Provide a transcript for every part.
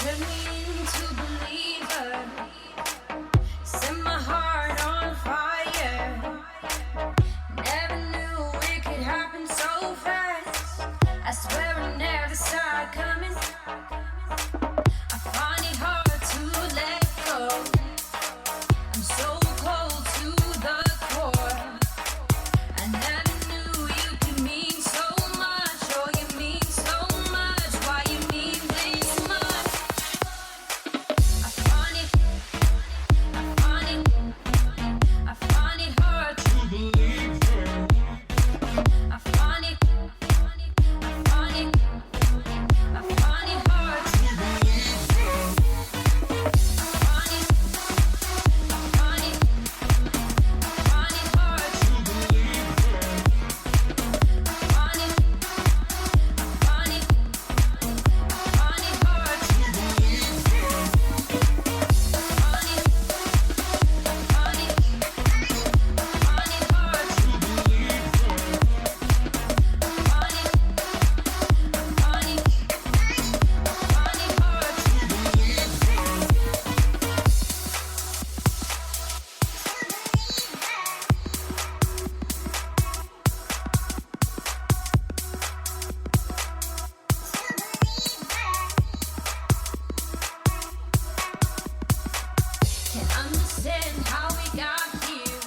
Turn me into a believer. Set my heart on fire. Never knew it could happen so fast. I swear I never saw it coming. I find it hard to let go. I'm so cold to the core. I never knew you could mean so much. Oh, you mean so much. Why you mean this much? I find it hard to believe her. I find it hard to believe her. I find it hard to believe her. Can't understand how we got here.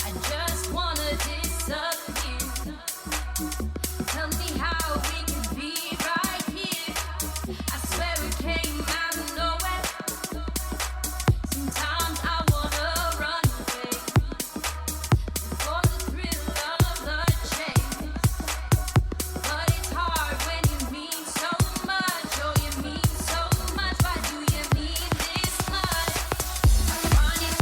I just wanna disappear. Tell me how we could be right here. I swear it came out of nowhere. Sometimes I wanna run away for the thrill of the chase. But it's hard when you mean so much. Oh, you mean so much. Why do you mean this much? I find it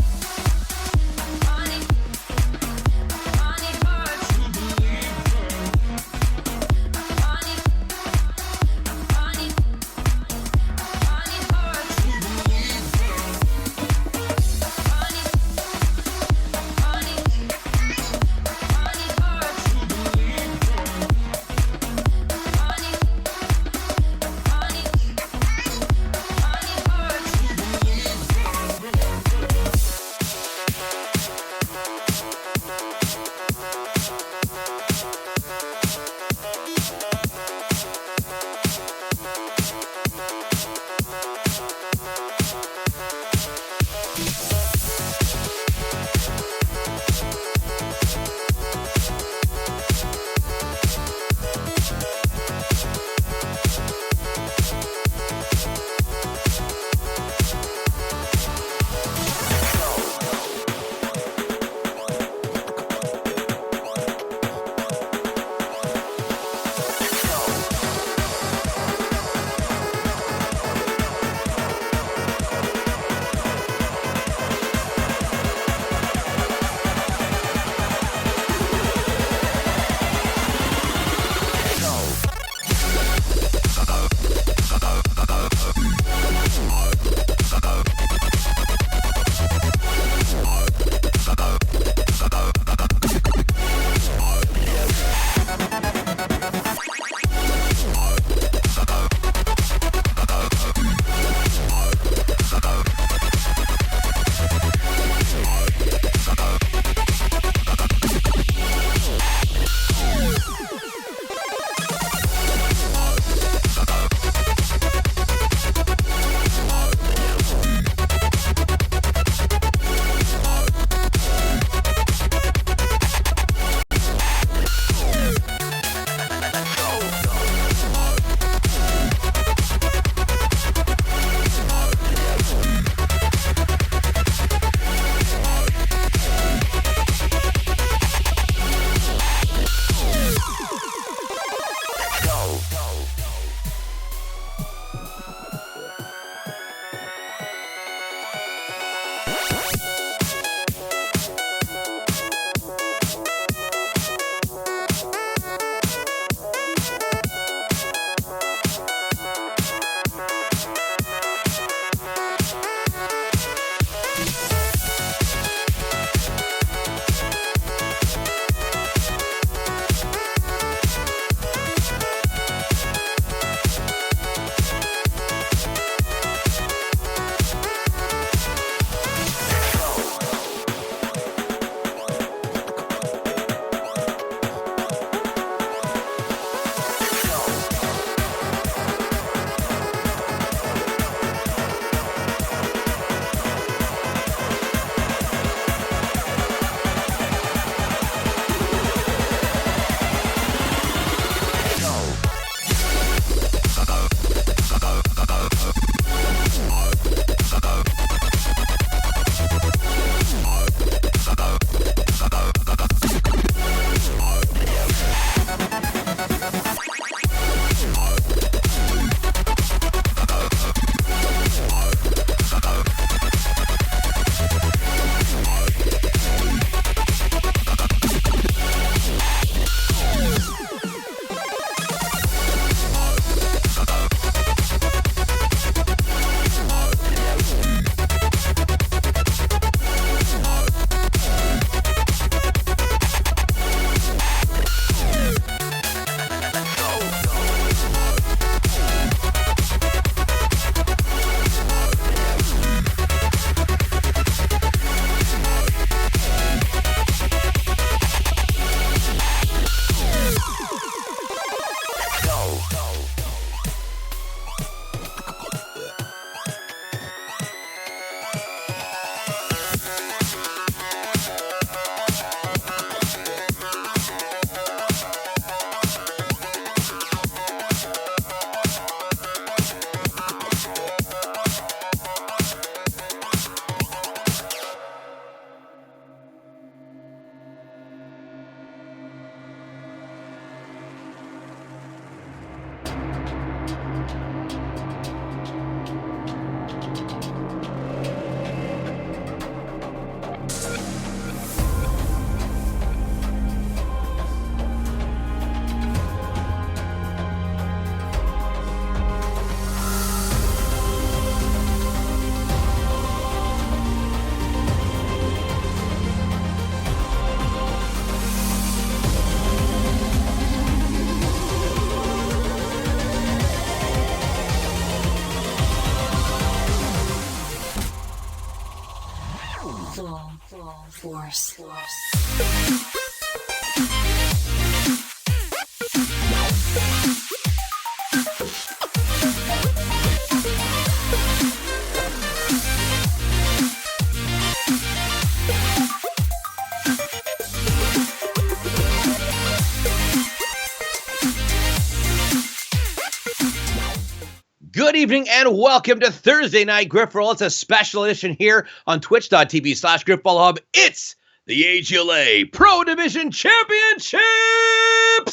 Good evening and welcome to Thursday Night Grifball. It's a special edition here on twitch.tv/Grifball Hub. It's the AGLA Pro Division Championships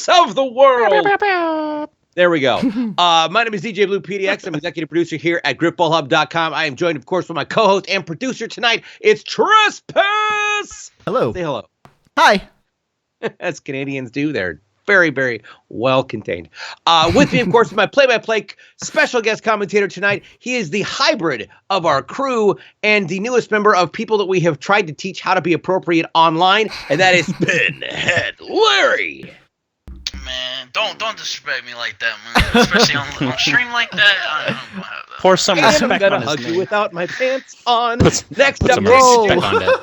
of the world. There we go. My name is DJ Blue PDX. I'm executive producer here at GrifballHub.com. I am joined, of course, by my co-host and producer tonight. It's Trespass. Hello. Say hello. Hi. As Canadians do. They're very, very well contained. With me, of course, is my play-by-play special guest commentator tonight. He is the hybrid of our crew and the newest member of people that we have tried to teach how to be appropriate online, and that is Pinhead Larry. Man, don't disrespect me like that, man. Especially on stream like that. I don't know. Pour some I'm respect gonna on his hug you name. without my pants on. Next up some respect on that.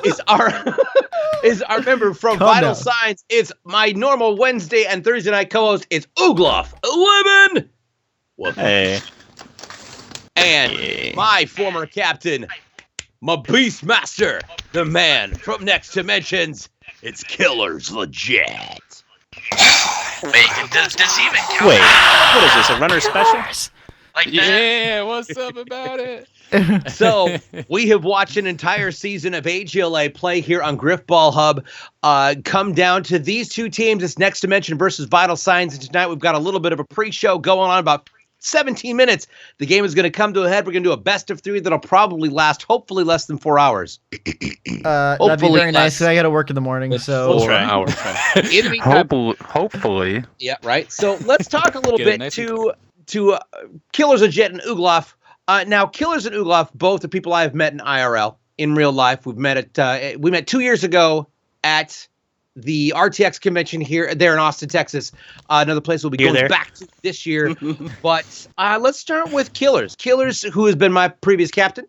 is our member from Calm Vital down. Signs. It's my normal Wednesday and Thursday night co-host. It's Oogloff 11. Hey. And my former captain, my beast master, the man from Next Dimensions. It's Killers Legit. Wait, does he even count? Wait, what is this, a runner special? Like that? Yeah, what's up about it? So we have watched an entire season of AGLA play here on Grifball Hub. Come down to these two teams. It's Next Dimension versus Vital Signs. And tonight we've got a little bit of a pre-show going on, about 17 minutes. The game is going to come to a head. We're going to do a best of three that'll probably last, hopefully, less than 4 hours. That'd be very nice, because I got to work in the morning. So 4 hours. In the meantime, Hopefully. yeah, right. So let's talk a little Get it bit nice to Killers Legit and Oogloff. Now, Killers and Oogloff, both are people I have met in IRL, in real life. We met 2 years ago at the RTX convention there in Austin, Texas. Another place we'll be going back to this year. But let's start with Killers. Killers, who has been my previous captain.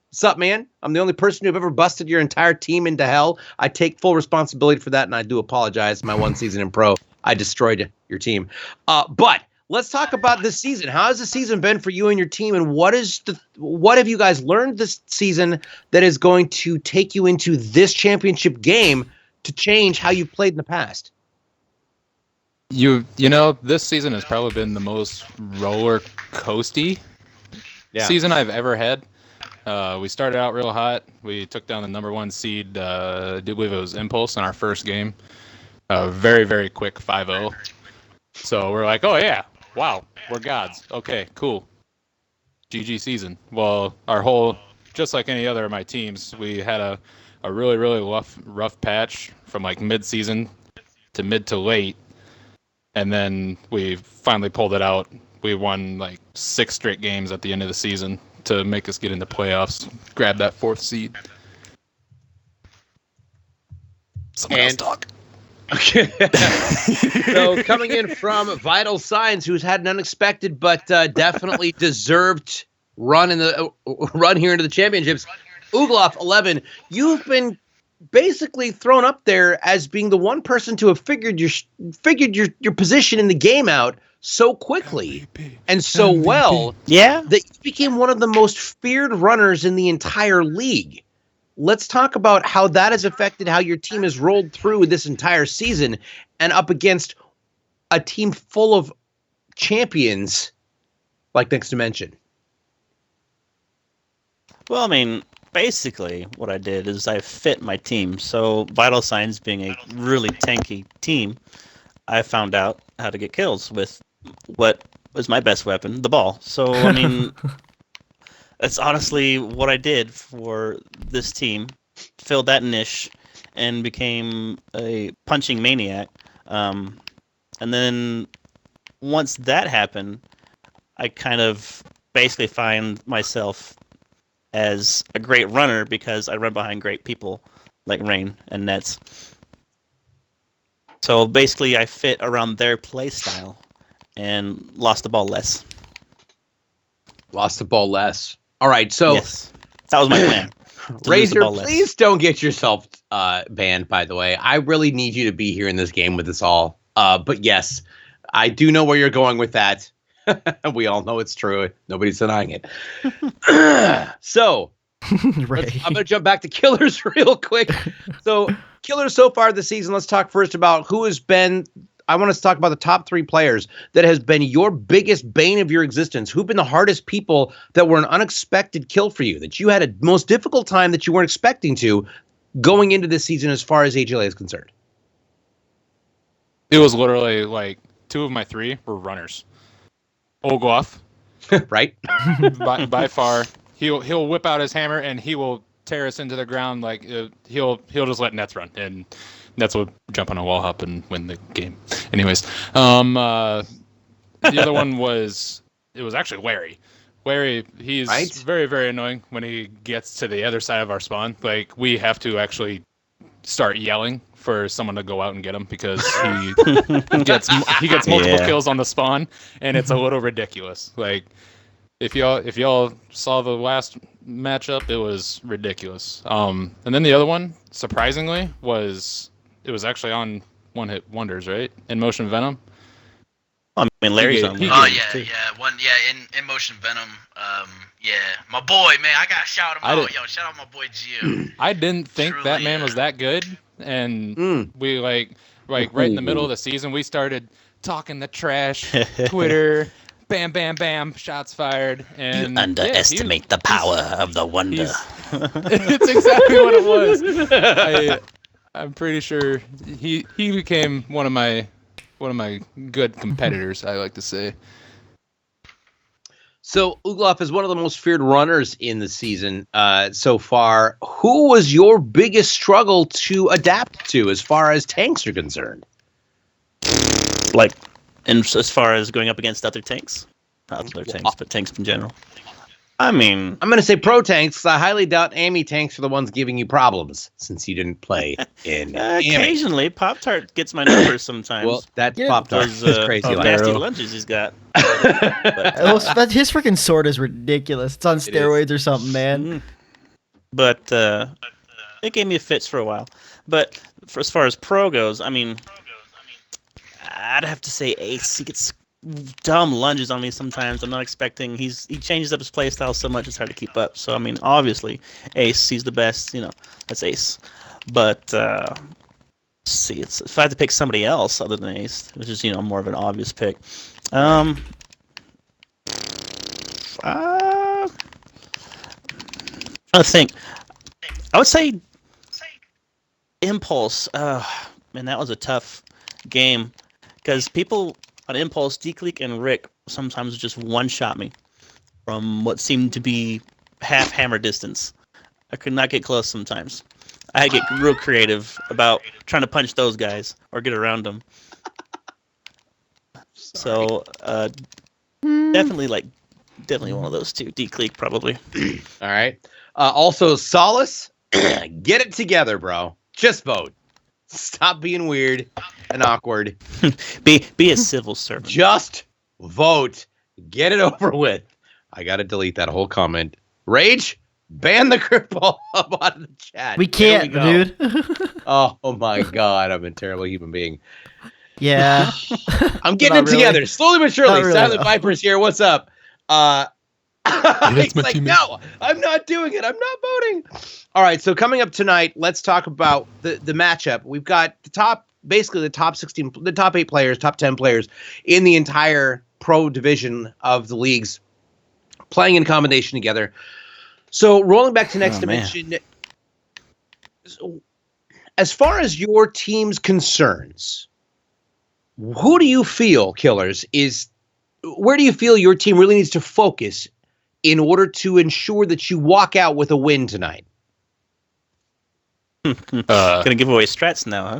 What's up, man? I'm the only person who've ever busted your entire team into hell. I take full responsibility for that, and I do apologize. My one season in pro, I destroyed your team. But let's talk about this season. How has the season been for you and your team, and what have you guys learned this season that is going to take you into this championship game to change how you played in the past? You know, this season has probably been the most roller coasty season I've ever had. We started out real hot. We took down the number 1 seed. I do believe it was Impulse in our first game. Very, very quick 5-0. So we're like, oh yeah, wow, we're gods. Okay, cool. GG season. Well, just like any other of my teams, we had a really, really rough patch from like mid-season to mid to late. And then we finally pulled it out. We won like 6 straight games at the end of the season to make us get into playoffs, grab that 4th seed. Someone else talk. So coming in from Vital Signs, who's had an unexpected but definitely deserved run here into the championships, Oogloff 11, you've been basically thrown up there as being the one person to have figured your position in the game out so quickly and so well that you became one of the most feared runners in the entire league. Let's talk about how that has affected how your team has rolled through this entire season and up against a team full of champions like Next Dimension. Well, I mean, basically what I did is I fit my team. So Vital Signs being a really tanky team, I found out how to get kills with what was my best weapon, the ball. So, I mean, that's honestly what I did for this team. Filled that niche and became a punching maniac. And then once that happened, I kind of basically find myself as a great runner because I run behind great people like Rain and Nets. So basically I fit around their play style and lost the ball less. Lost the ball less. All right, so Yes. That was my plan. Razor, please don't get yourself banned, by the way. I really need you to be here in this game with us all. But yes, I do know where you're going with that. We all know it's true. Nobody's denying it. So, I'm going to jump back to Killers real quick. So, Killers so far this season, let's talk first about who has been... I want us to talk about the top 3 players that has been your biggest bane of your existence. Who've been the hardest people that were an unexpected kill for you, that you had a most difficult time that you weren't expecting to going into this season as far as AGLA is concerned? It was literally like 2 of my 3 were runners. Olgoff, right? by far, he'll whip out his hammer and he will tear us into the ground. Like he'll just let Nets run, and Nets will jump on a wall hop and win the game. Anyways, the other one was actually Larry. Larry, he's very, very annoying when he gets to the other side of our spawn. Like, we have to actually start yelling for someone to go out and get him because he gets multiple kills on the spawn, and it's a little ridiculous. Like, if y'all saw the last matchup, it was ridiculous. And then the other one, surprisingly, was actually on One Hit Wonders, right? In Motion Venom. I mean, Larry's on. In Motion Venom. My boy, man, I gotta shout him out. Yo, shout out my boy Gio. I didn't think that man was that good, and we like right in the middle of the season, we started talking the trash, Twitter, bam, bam, bam, shots fired, and you underestimate the power of the wonder. It's exactly what it was. I'm pretty sure he became one of my good competitors, I like to say. So Ugloff is one of the most feared runners in the season so far. Who was your biggest struggle to adapt to as far as tanks are concerned? Like, and as far as going up against other tanks? Not other tanks, but tanks in general. I mean, I'm going to say pro tanks, because I highly doubt AMI tanks are the ones giving you problems, since you didn't play in occasionally, Pop-Tart gets my numbers sometimes. Well, that Pop-Tart is crazy. Nasty lunges he's got. But his freaking sword is ridiculous. It's on steroids or something, man. But it gave me fits for a while. But as far as pro goes, I mean, I'd have to say Ace. He gets dumb lunges on me sometimes. I'm not expecting. He changes up his play style so much it's hard to keep up. So I mean, obviously, Ace, he's the best. That's Ace. But see, if I had to pick somebody else other than Ace, which is more of an obvious pick. I think I would say Impulse. Man, that was a tough game because people on Impulse, Decleak and Rick sometimes just one-shot me from what seemed to be half hammer distance. I could not get close sometimes. I had to get real creative about trying to punch those guys or get around them. So definitely one of those two. Decleak probably. All right. Also, Solace, get it together, bro. Just vote. Stop being weird and awkward. Be a civil servant. Just vote. Get it over with. I gotta delete that whole comment. Rage, ban the Grifball up out of the chat. We can't, dude. Oh my god, I'm a terrible human being. Yeah. I'm getting it together, slowly but surely. Really, Silent Viper's here. What's up? He's like, no, I'm not doing it. I'm not voting. All right, so coming up tonight, let's talk about the matchup. We've got the top 16, the top 8 players, top 10 players in the entire pro division of the leagues playing in combination together. So rolling back to next dimension, as far as your team's concerns, who do you feel, Killers, where do you feel your team really needs to focus in order to ensure that you walk out with a win tonight? Gonna give away strats now, huh?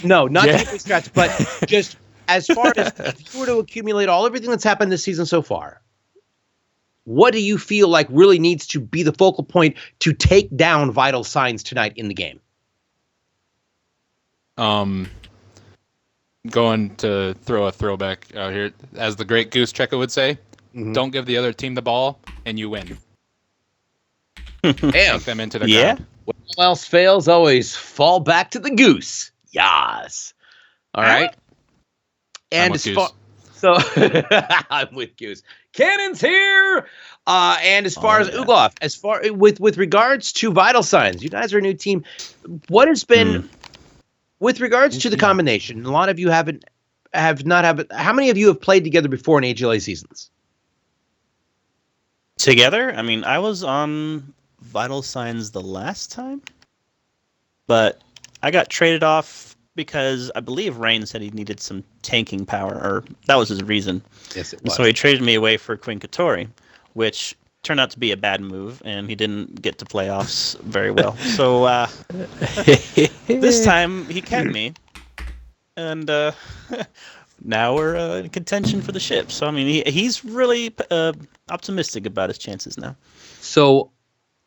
Not giving away strats, but just as far as if you were to accumulate everything that's happened this season so far, what do you feel like really needs to be the focal point to take down Vital Signs tonight in the game? Going to throw a throwback out here, as the great Goose Checker would say, don't give the other team the ball and you win. Damn. Take them into the Yeah. ground. When all else fails, always fall back to the goose. Yas. All right. And with as far, Goose. so I'm with Goose. Cannon's here. And as far as Ugloff, as far with regards to vital signs, you guys are a new team. What has been with regards to the combination? A lot of you have not. How many of you have played together before in AGLA seasons? Together? I mean, I was on Vital Signs the last time, but I got traded off because I believe Rain said he needed some tanking power, or that was his reason. Yes, it And was. so he traded me away for Queen Katori, which turned out to be a bad move, and he didn't get to playoffs very well. So this time he kept me, and now we're in contention for the ship. So I mean, he's really optimistic about his chances now. So,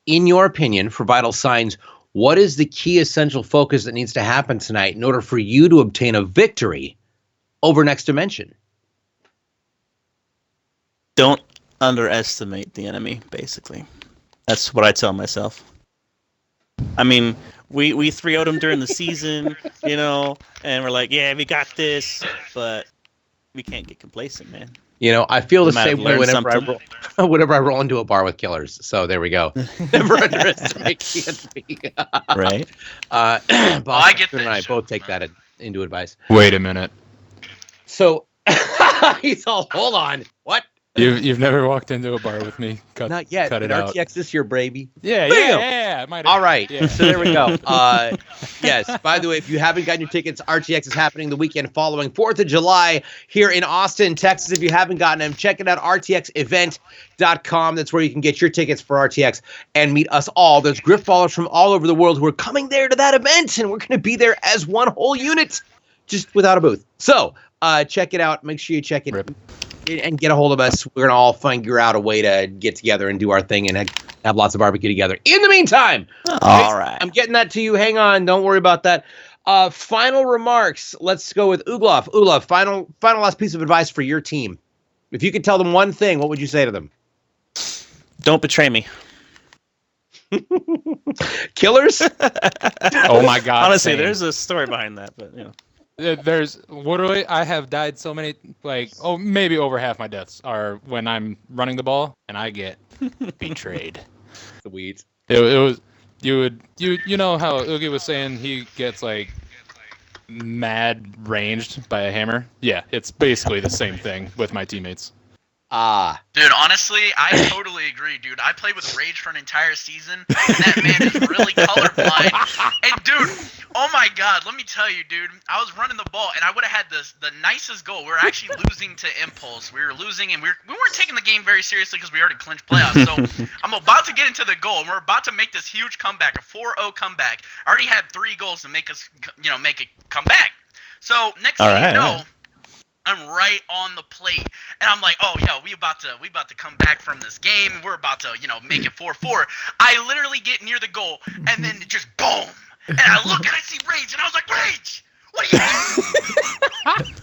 in your opinion, for vital signs, what is the key essential focus that needs to happen tonight in order for you to obtain a victory over Next Dimension? Don't underestimate the enemy, basically. That's what I tell myself. I mean, we 3-0'd them during the season, and we're like, yeah, we got this, but we can't get complacent, man. I feel the might same have way learned whenever I roll into a bar with killers. So there we go. Never underestimate the enemy. Right? Boss I get and I this. both take that into advice. Wait a minute. So he's all, hold on. What? You've never walked into a bar with me. Not yet. Cut it At out. RTX this year, baby. Yeah, Bam! yeah. Might have. All right. Yeah. So there we go. Yes. By the way, if you haven't gotten your tickets, RTX is happening the weekend following 4th of July here in Austin, Texas. If you haven't gotten them, check it out, rtxevent.com. That's where you can get your tickets for RTX and meet us all. There's Grifballers from all over the world who are coming there to that event, and we're going to be there as one whole unit, just without a booth. So check it out. Make sure you check it. Rip. And get a hold of us. We're going to all figure out a way to get together and do our thing and have lots of barbecue together. In the meantime, All right. I'm getting that to you. Hang on. Don't worry about that. Final remarks. Let's go with Ugloff. Ugloff, final last piece of advice for your team. If you could tell them one thing, what would you say to them? Don't betray me. Killers? Oh my God. Honestly, same. there's a story behind that, but There's literally, I have died so many, maybe over half my deaths are when I'm running the ball and I get betrayed. The weeds. It was, you know how Oogie was saying he gets mad ranged by a hammer? Yeah, it's basically the same thing with my teammates. Dude, honestly, I totally agree, dude. I played with Rage for an entire season, and that man is really colorblind. And dude, oh my God, let me tell you, dude, I was running the ball, and I would have had the nicest goal. We were actually losing to Impulse. We were losing, and we weren't taking the game very seriously because we already clinched playoffs. So I'm about to get into the goal, and we're about to make this huge comeback, a 4-0 comeback. I already had 3 goals to make us, make it come back. So next thing you know, I'm right on the plate, and I'm like, oh yeah, we about to come back from this game. We're about to, make it 4-4. I literally get near the goal, and then it just boom, and I look and I see Rage, and I was like, Rage, what are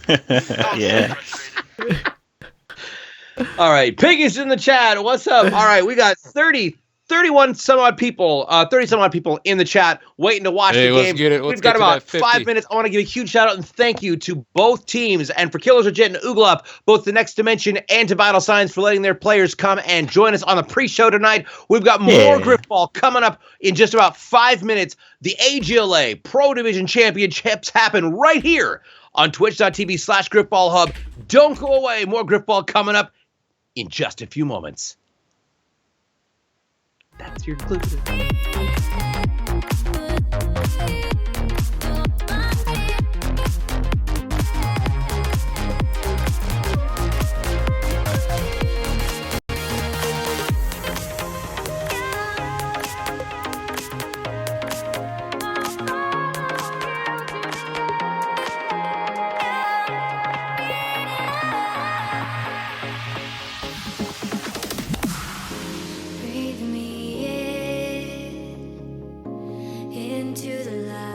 you doing? Yeah. All right. Piggy's in the chat. What's up? All right. We got 31 some odd people, 30 some odd people in the chat waiting to watch the let's game. get it. Let's We've got get to about that 50. 5 minutes. I want to give a huge shout out and thank you to both teams and for Killers of Jet and Ugloff, both the Next Dimension and to Vital Signs for letting their players come and join us on the pre-show tonight. We've got more Grifball coming up in just about 5 minutes. The AGLA Pro Division Championships happen right here on twitch.tv/GrifballHub. Don't go away. More Grifball coming up in just a few moments. That's your clue. Breathe me in into the light.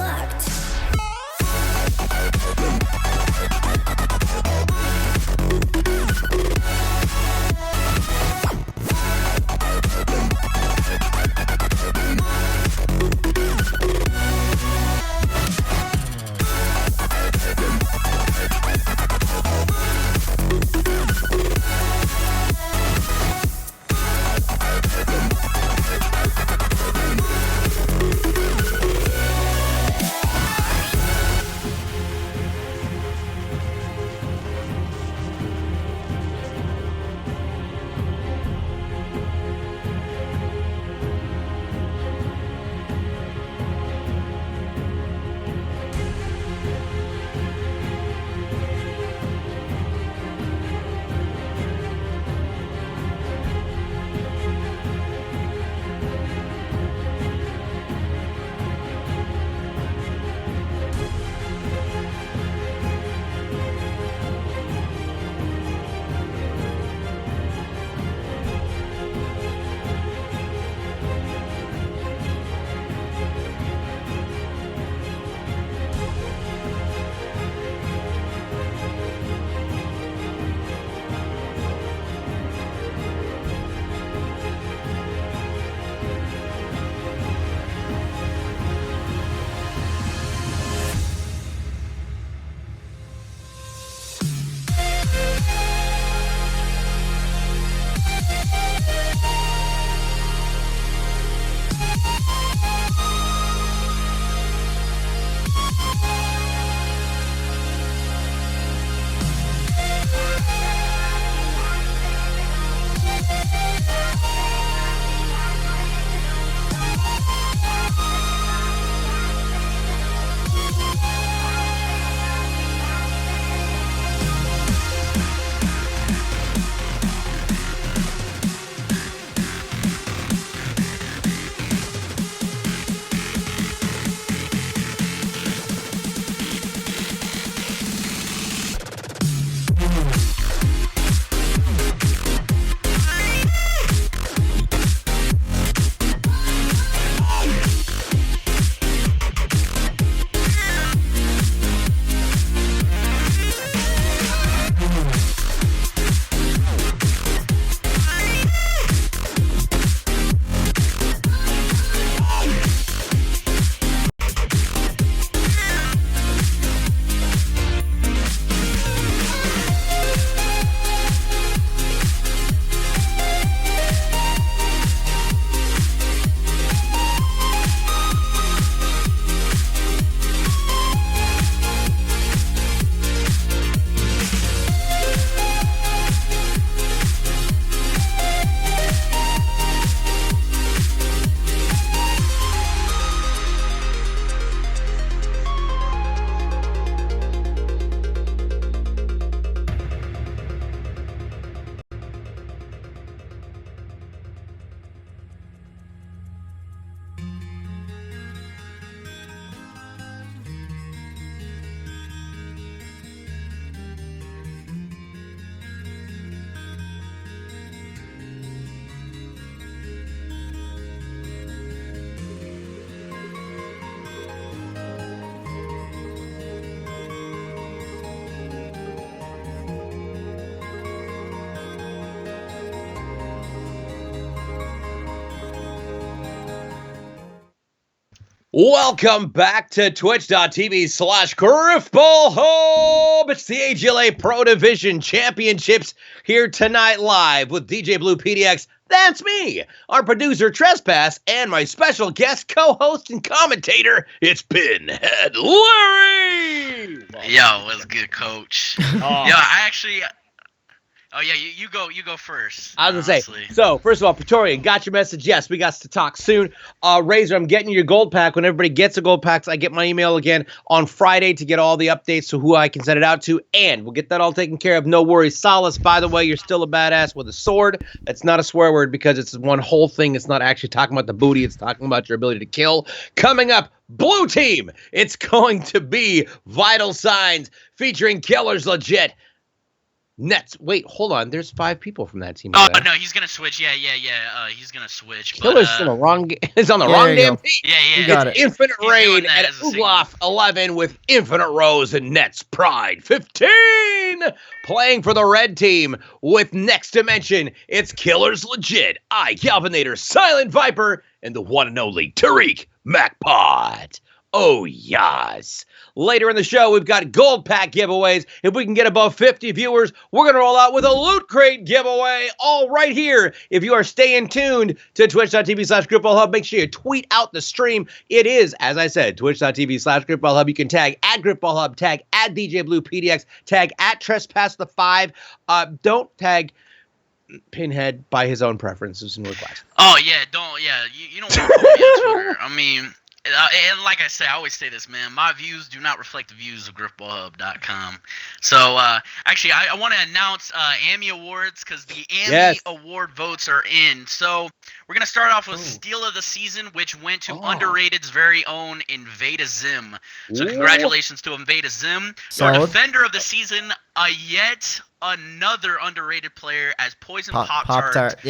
unlocked. Welcome back to twitch.tv/Grifball Home. It's the AGLA Pro Division Championships here tonight live with DJ Blue PDX. That's me, our producer Trespass, and my special guest co-host and commentator, it's Pinhead Larry. Yo, what's good, Coach? Yo, I actually... Oh yeah, you go first. I was gonna say, so first of all, Praetorian, got your message. Yes, we got to talk soon. Razor, I'm getting your gold pack. When everybody gets a gold pack, I get my email again on Friday to get all the updates to who I can send it out to, and we'll get that all taken care of. No worries. Solace, by the way, you're still a badass with a sword. That's not a swear word because it's one whole thing. It's not actually talking about the booty. It's talking about your ability to kill. Coming up, Blue Team. It's going to be Vital Signs featuring Killers Legit. Nets. Wait, hold on. There's 5 people from that team. Oh over there. no, he's gonna switch. Yeah. He's gonna switch. Killer's but, on the wrong. Is on the Yeah, wrong there you damn go. team. Yeah. You got It's it. Infinite He's doing Rain that at as a signal. Ugloff 11 with Infinite Rose and Nets Pride 15. Playing for the red team with Next Dimension, it's Killers Legit, Galvanator, Silent Viper, and the one and only Tariq MacPod. Oh, yes. Later in the show, we've got gold pack giveaways. If we can get above 50 viewers, we're going to roll out with a loot crate giveaway all right here. If you are staying tuned to twitch.tv/GrifballHub, make sure you tweet out the stream. It is, as I said, twitch.tv/GrifballHub. You can tag at GrifballHub, tag at DJ Blue PDX, tag at Trespass5. Don't tag Pinhead by his own preferences and requests. Oh yeah, you don't want to follow me on Twitter. I mean, and like I say, I always say this, man. My views do not reflect the views of GrifballHub.com. So actually, I want to announce Emmy Awards because the Emmy Award votes are in. So we're gonna start off with Steal of the Season, which went to Underrated's very own Invada Zim. So congratulations to Invada Zim. Your Defender of the Season, yet another underrated player as Poison Pop-Tart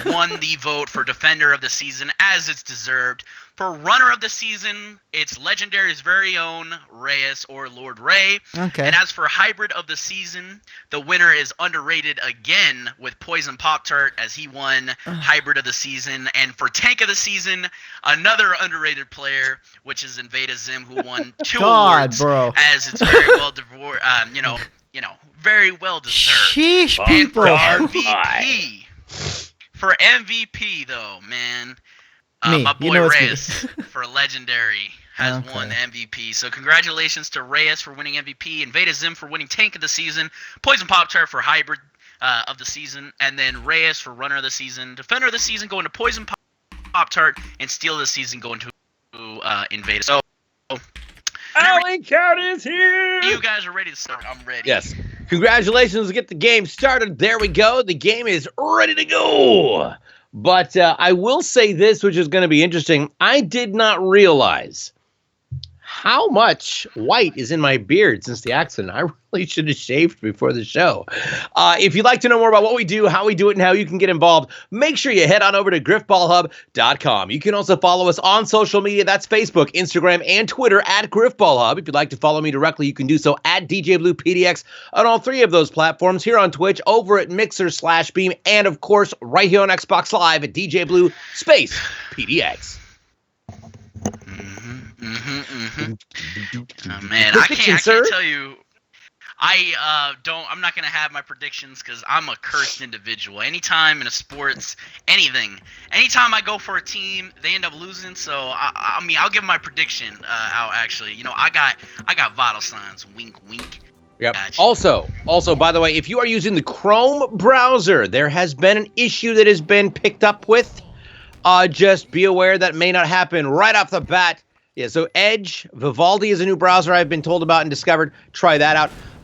won the vote for Defender of the Season as it's deserved. For Runner of the Season, it's Legendary's very own Reyes or Lord Ray. Okay. And as for Hybrid of the Season, the winner is Underrated again with Poison Pop-Tart as he won Hybrid of the Season. And for Tank of the Season, another underrated player, which is Invada Zim, who won 2 awards, bro. as it's very well very well deserved. Sheesh, And people. for MVP though, man, Me. my boy You know it's me. Reyes for Legendary has won the MVP. So congratulations to Reyes for winning MVP, Invada Zim for winning Tank of the Season, Poison Pop-Tart for Hybrid of the Season, and then Reyes for Runner of the Season, Defender of the Season going to Poison Pop-Tart, and Steal of the Season going to Invada. So Alley Count is here. you guys are ready to start. I'm ready. Yes. Congratulations to get the game started. There we go. The game is ready to go. But I will say this, which is going to be interesting. I did not realize how much white is in my beard since the accident. I really should have shaved before the show. If you'd like to know more about what we do, how we do it, and how you can get involved, make sure you head on over to grifballhub.com. You can also follow us on social media. That's Facebook, Instagram, and Twitter at GrifballHub. If you'd like to follow me directly, you can do so at DJ Blue PDX on all 3 of those platforms, here on Twitch, over at Mixer/Beam, and of course, right here on Xbox Live at DJ Blue Space PDX. Man, I can't tell you. I'm not gonna have my predictions because I'm a cursed individual. Anytime in a sports, anything, anytime I go for a team, they end up losing. So I mean, I'll give my prediction out. Actually, I got vital signs. Wink, wink. Yep. Gotcha. Also, by the way, if you are using the Chrome browser, there has been an issue that has been picked up with. Just be aware that may not happen right off the bat. Yeah, so Edge, Vivaldi is a new browser I've been told about and discovered. Try that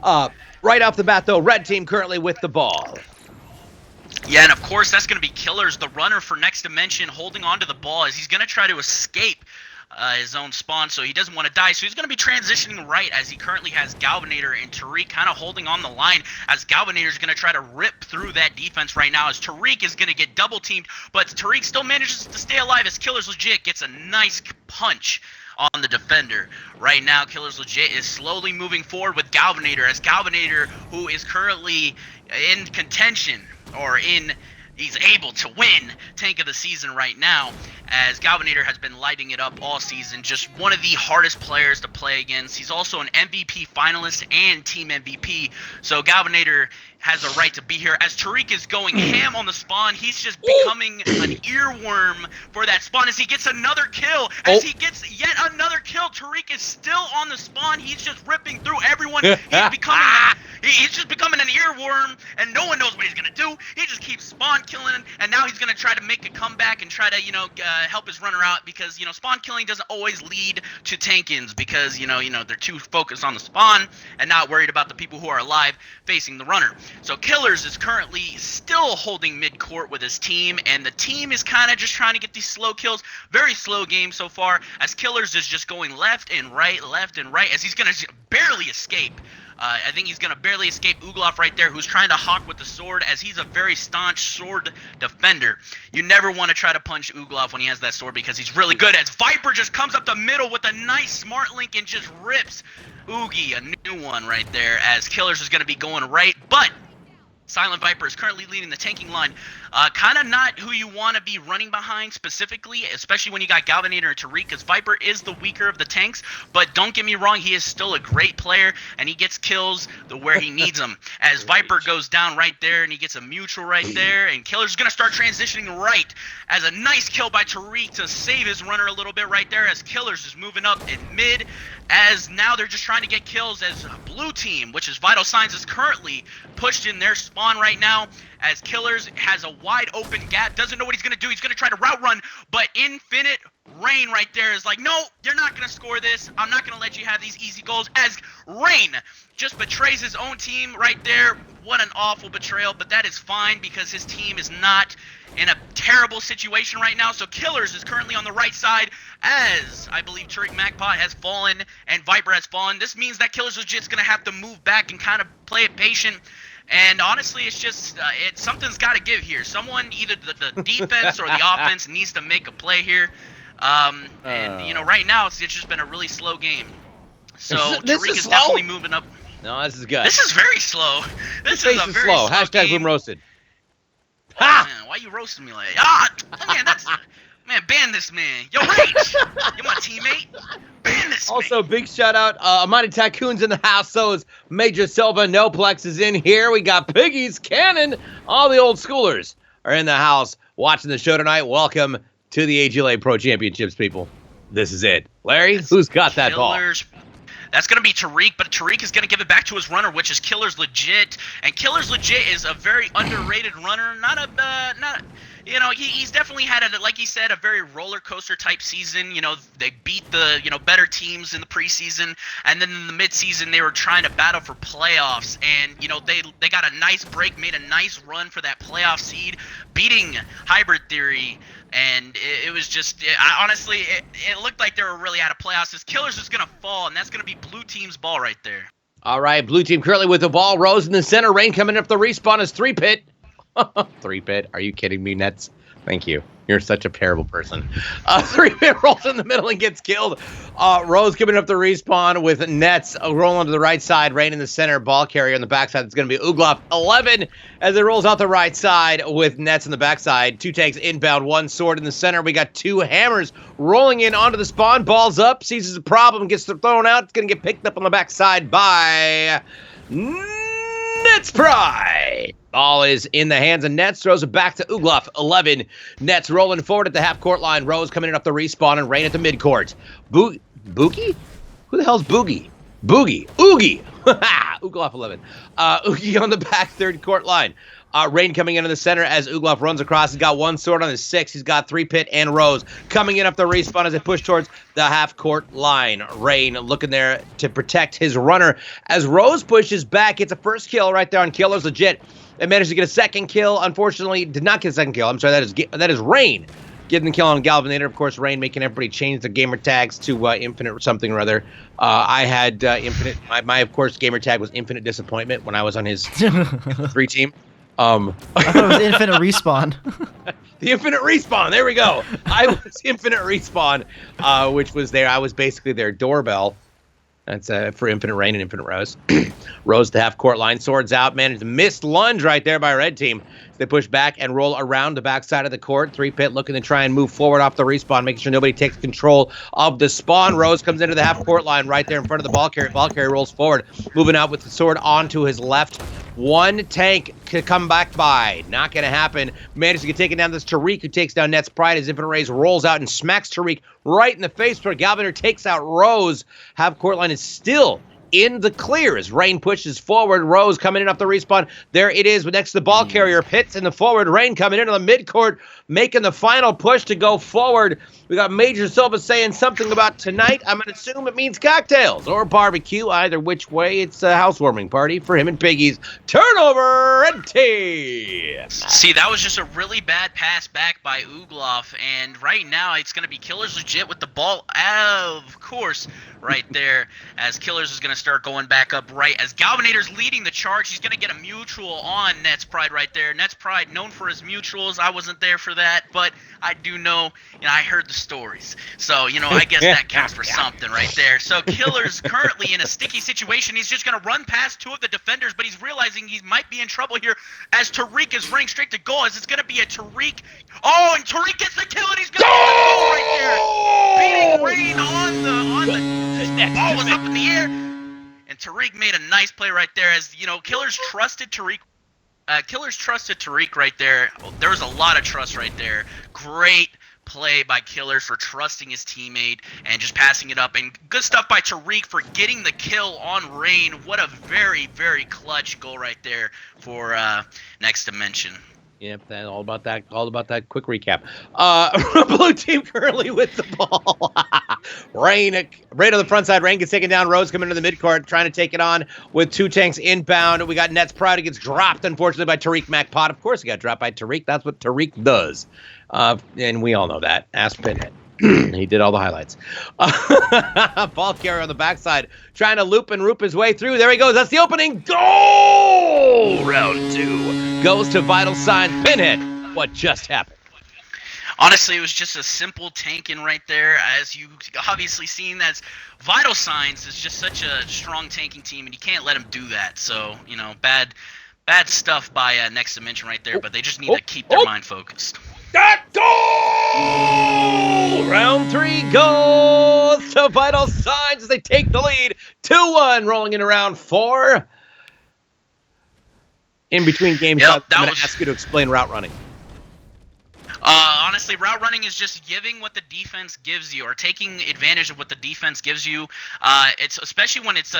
out. Right off the bat, though, red team currently with the ball. Yeah, and of course that's going to be Killers, the runner for Next Dimension, holding on to the ball as he's going to try to escape his own spawn, so he doesn't want to die. So he's going to be transitioning right as he currently has Galvanator and Tariq kind of holding on the line as Galvanator is going to try to rip through that defense right now as Tariq is going to get double teamed, but Tariq still manages to stay alive as Killers Legit gets a nice punch on the defender. Right now, Killers Legit is slowly moving forward with Galvanator as Galvanator, who is currently in contention or he's able to win Tank of the Season right now as Galvanator has been lighting it up all season. Just one of the hardest players to play against. He's also an MVP finalist and team MVP. So Galvanator has a right to be here as Tariq is going ham on the spawn. He's just becoming an earworm for that spawn as he gets another kill. As he gets yet another kill, Tariq is still on the spawn. He's just ripping through everyone. He's just becoming an earworm, and no one knows what he's gonna do. He just keeps spawn killing, and now he's gonna try to make a comeback and try to help his runner out because spawn killing doesn't always lead to tankins because they're too focused on the spawn and not worried about the people who are alive facing the runner. So Killers is currently still holding mid-court with his team, and the team is kind of just trying to get these slow kills. Very slow game so far, as Killers is just going left and right as he's going to barely escape I think he's going to barely escape Ugloff right there, who's trying to hawk with the sword, as he's a very staunch sword defender. You never want to try to punch Ugloff when he has that sword, because he's really good, as Viper just comes up the middle with a nice smart link and just rips Oogie a new one right there, as Killers is going to be going right, but Silent Viper is currently leading the tanking line. Kind of not who you want to be running behind specifically, especially when you got Galvanator and Tariq, because Viper is the weaker of the tanks. But don't get me wrong, he is still a great player, and he gets kills where he needs them. As Viper goes down right there, and he gets a mutual right there, and Killer's is going to start transitioning right, as a nice kill by Tariq to save his runner a little bit right there, as Killers is moving up in mid, as now they're just trying to get kills, as blue team, which is Vital Signs, is currently pushed in their spawn right now, as Killers has a wide open gap, doesn't know what he's going to do. He's going to try to route run, but Infinite Rain right there is like, no, you're not going to score this. I'm not going to let you have these easy goals, as Rain just betrays his own team right there. What an awful betrayal, but that is fine because his team is not in a terrible situation right now. So Killers is currently on the right side, as I believe Tariq Magpie has fallen and Viper has fallen. This means that Killers is just going to have to move back and kind of play it patient. And honestly, it's just something's got to give here. Someone, either the defense or the offense, needs to make a play here. And, you know, right now it's just been a really slow game. So Tariq is definitely moving up. No, this is good. This is very slow. This is a very slow Hashtag game. boom roasted. Ha! Man, why you roasting me like that? Man, ban this man. Yo, Rage! You're my teammate. Ban this Also, man. big shout out. Amani Tycoon's in the house. So is Major Silva. Noplex is in here. We got Piggies, Cannon. All the old schoolers are in the house watching the show tonight. Welcome to the AGLA Pro Championships, people. This is it. Larry, who's got that ball? That's going to be Tariq, but Tariq is going to give it back to his runner, which is Killer's Legit. And Killer's Legit is a very underrated runner. You know, he's definitely had, like he said, a very roller coaster type season. You know, they beat the, better teams in the preseason. And then in the midseason, they were trying to battle for playoffs. And, they got a nice break, made a nice run for that playoff seed, beating Hybrid Theory. And it was just, honestly, it looked like they were really out of playoffs. This Killers is going to fall, and that's going to be blue team's ball right there. All right, blue team currently with the ball. Rose in the center. Rain coming up the respawn is 3-pit. 3-pit? Are you kidding me, Nets? Thank you. You're such a terrible person. 3-pit rolls in the middle and gets killed. Rose coming up the respawn with Nets rolling to the right side. Rain in the center. Ball carrier on the backside. It's going to be Ugloff 11 as it rolls out the right side with Nets in the backside. 2 tanks inbound. 1 sword in the center. We got 2 hammers rolling in onto the spawn. Ball's up. Seizes a problem. Gets thrown out. It's going to get picked up on the backside by Nets Pride. Ball is in the hands of Nets. Throws it back to Ugloff. 11. Nets rolling forward at the half-court line. Rose coming in up the respawn and Rain at the mid-court. Boogie? Who the hell's Boogie? Boogie. Oogie. Ugloff 11. Oogie on the back third-court line. Rain coming into the center as Ugloff runs across. He's got 1 sword on his 6. He's got 3-pit and Rose coming in up the respawn as they push towards the half-court line. Rain looking there to protect his runner as Rose pushes back. Gets a first kill right there on Killer's Legit. They managed to get a second kill. Unfortunately, did not get a second kill. I'm sorry, that is Rain getting the kill on Galvanator. Of course, Rain making everybody change their gamer tags to Infinite something or other. I had Infinite. My of course, gamer tag was Infinite Disappointment when I was on his 3 team. I thought it was Infinite Respawn. The Infinite Respawn. There we go. I was Infinite Respawn, which was there. I was basically their doorbell. That's for Infinite Rain and Infinite Rose. Rose to half-court line. Swords out. Managed to miss lunge right there by Red Team. They push back and roll around the backside of the court. 3-pit looking to try and move forward off the respawn, making sure nobody takes control of the spawn. Rose comes into the half-court line right there in front of the ball carrier. Ball carrier rolls forward, moving out with the sword onto his left. 1 tank could come back by. Not going to happen. Manages to get taken down. This Tariq who takes down Net's Pride as Infinite Rays rolls out and smacks Tariq right in the face where Galvanator takes out Rose. Half-court line is still in the clear as Rain pushes forward. Rose coming in off the respawn. There it is next to the ball carrier. Pits in the forward. Rain coming into the midcourt, making the final push to go forward. We got Major Silva saying something about tonight. I'm going to assume it means cocktails or barbecue. Either which way, it's a housewarming party for him and Piggies. Turnover, Red Team. See, that was just a really bad pass back by Ugloff, and right now it's going to be Killers Legit with the ball, of course, right there, as Killers is going to start going back up right as Galvanator's leading the charge. He's going to get a mutual on Nets Pride right there. Nets Pride known for his mutuals. I wasn't there for that, but I do know, I heard the stories. So, I guess that counts for something right there. So Killer's currently in a sticky situation. He's just going to run past 2 of the defenders, but he's realizing he might be in trouble here as Tariq is running straight to goal, as it's going to be a Tariq. Oh, and Tariq gets the kill, and he's going to get the goal right there. Beating Rain on the ball was up in the air, and Tariq made a nice play right there. As Killers trusted Tariq. Killers trusted Tariq right there. There was a lot of trust right there. Great play by Killers for trusting his teammate and just passing it up. And good stuff by Tariq for getting the kill on Rain. What a very, very clutch goal right there for Next Dimension. Yep, all about that. Quick recap. Blue team currently with the ball. Rain, right on the front side. Rain gets taken down. Rose coming into the midcourt, trying to take it on with 2 tanks inbound. We got Nets Pride. It gets dropped, unfortunately, by Tariq MacPot. Of course, he got dropped by Tariq. That's what Tariq does, and we all know that. Ask Pinhead. He did all the highlights. Ball carrier on the backside, trying to loop and roop his way through. There he goes. That's the opening goal. Round 2 goes to Vital Signs. Pinhead, what just happened? Honestly, it was just a simple tanking right there. As you obviously seen, as Vital Signs is just such a strong tanking team, and you can't let them do that. So, bad stuff by Next Dimension right there, but they just need to keep their mind focused. That goal! Round 3 goes to Vital Signs as they take the lead. 2-1, rolling into round 4. In between games, I'm going to ask you to explain route running. Honestly, route running is just giving what the defense gives you, or taking advantage of what the defense gives you. It's especially when it's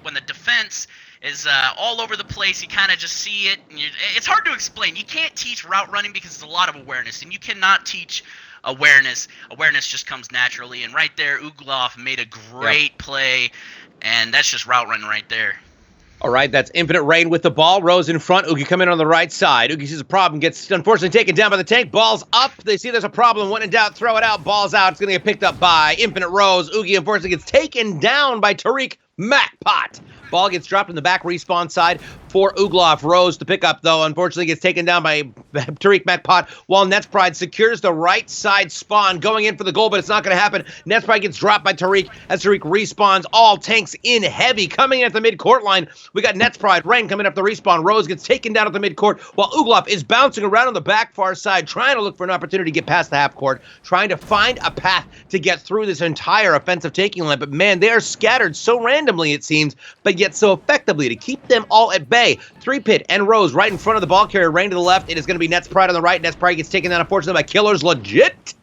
when the defense is all over the place. You kind of just see it. And it's hard to explain. You can't teach route running because it's a lot of awareness, and you cannot teach awareness. Awareness just comes naturally. And right there, Ugloff made a great play, and that's just route running right there. All right, that's Infinite Rain with the ball. Rose in front. Oogie coming in on the right side. Oogie sees a problem, gets unfortunately taken down by the tank. Ball's up. They see there's a problem. When in doubt, throw it out. Ball's out. It's going to get picked up by Infinite Rose. Oogie unfortunately gets taken down by Tariq MacPot. Ball gets dropped in the back respawn side for Ugloff. Rose to pick up, though, unfortunately gets taken down by Tariq MacPot, while Nets Pride secures the right side spawn, going in for the goal, but it's not going to happen. Nets Pride gets dropped by Tariq as Tariq respawns. All tanks in heavy. Coming in at the mid-court line, we got Nets Pride. Rain coming up the respawn. Rose gets taken down at the mid-court, while Ugloff is bouncing around on the back far side, trying to look for an opportunity to get past the half-court, trying to find a path to get through this entire offensive taking line. But, man, they are scattered so randomly, it seems, but yet so effectively to keep them all at bay. 3-Pit and Rose right in front of the ball carrier. Rain to the left. It is going to be Nets Pride on the right. Nets Pride gets taken down, unfortunately, by Killers. Legit.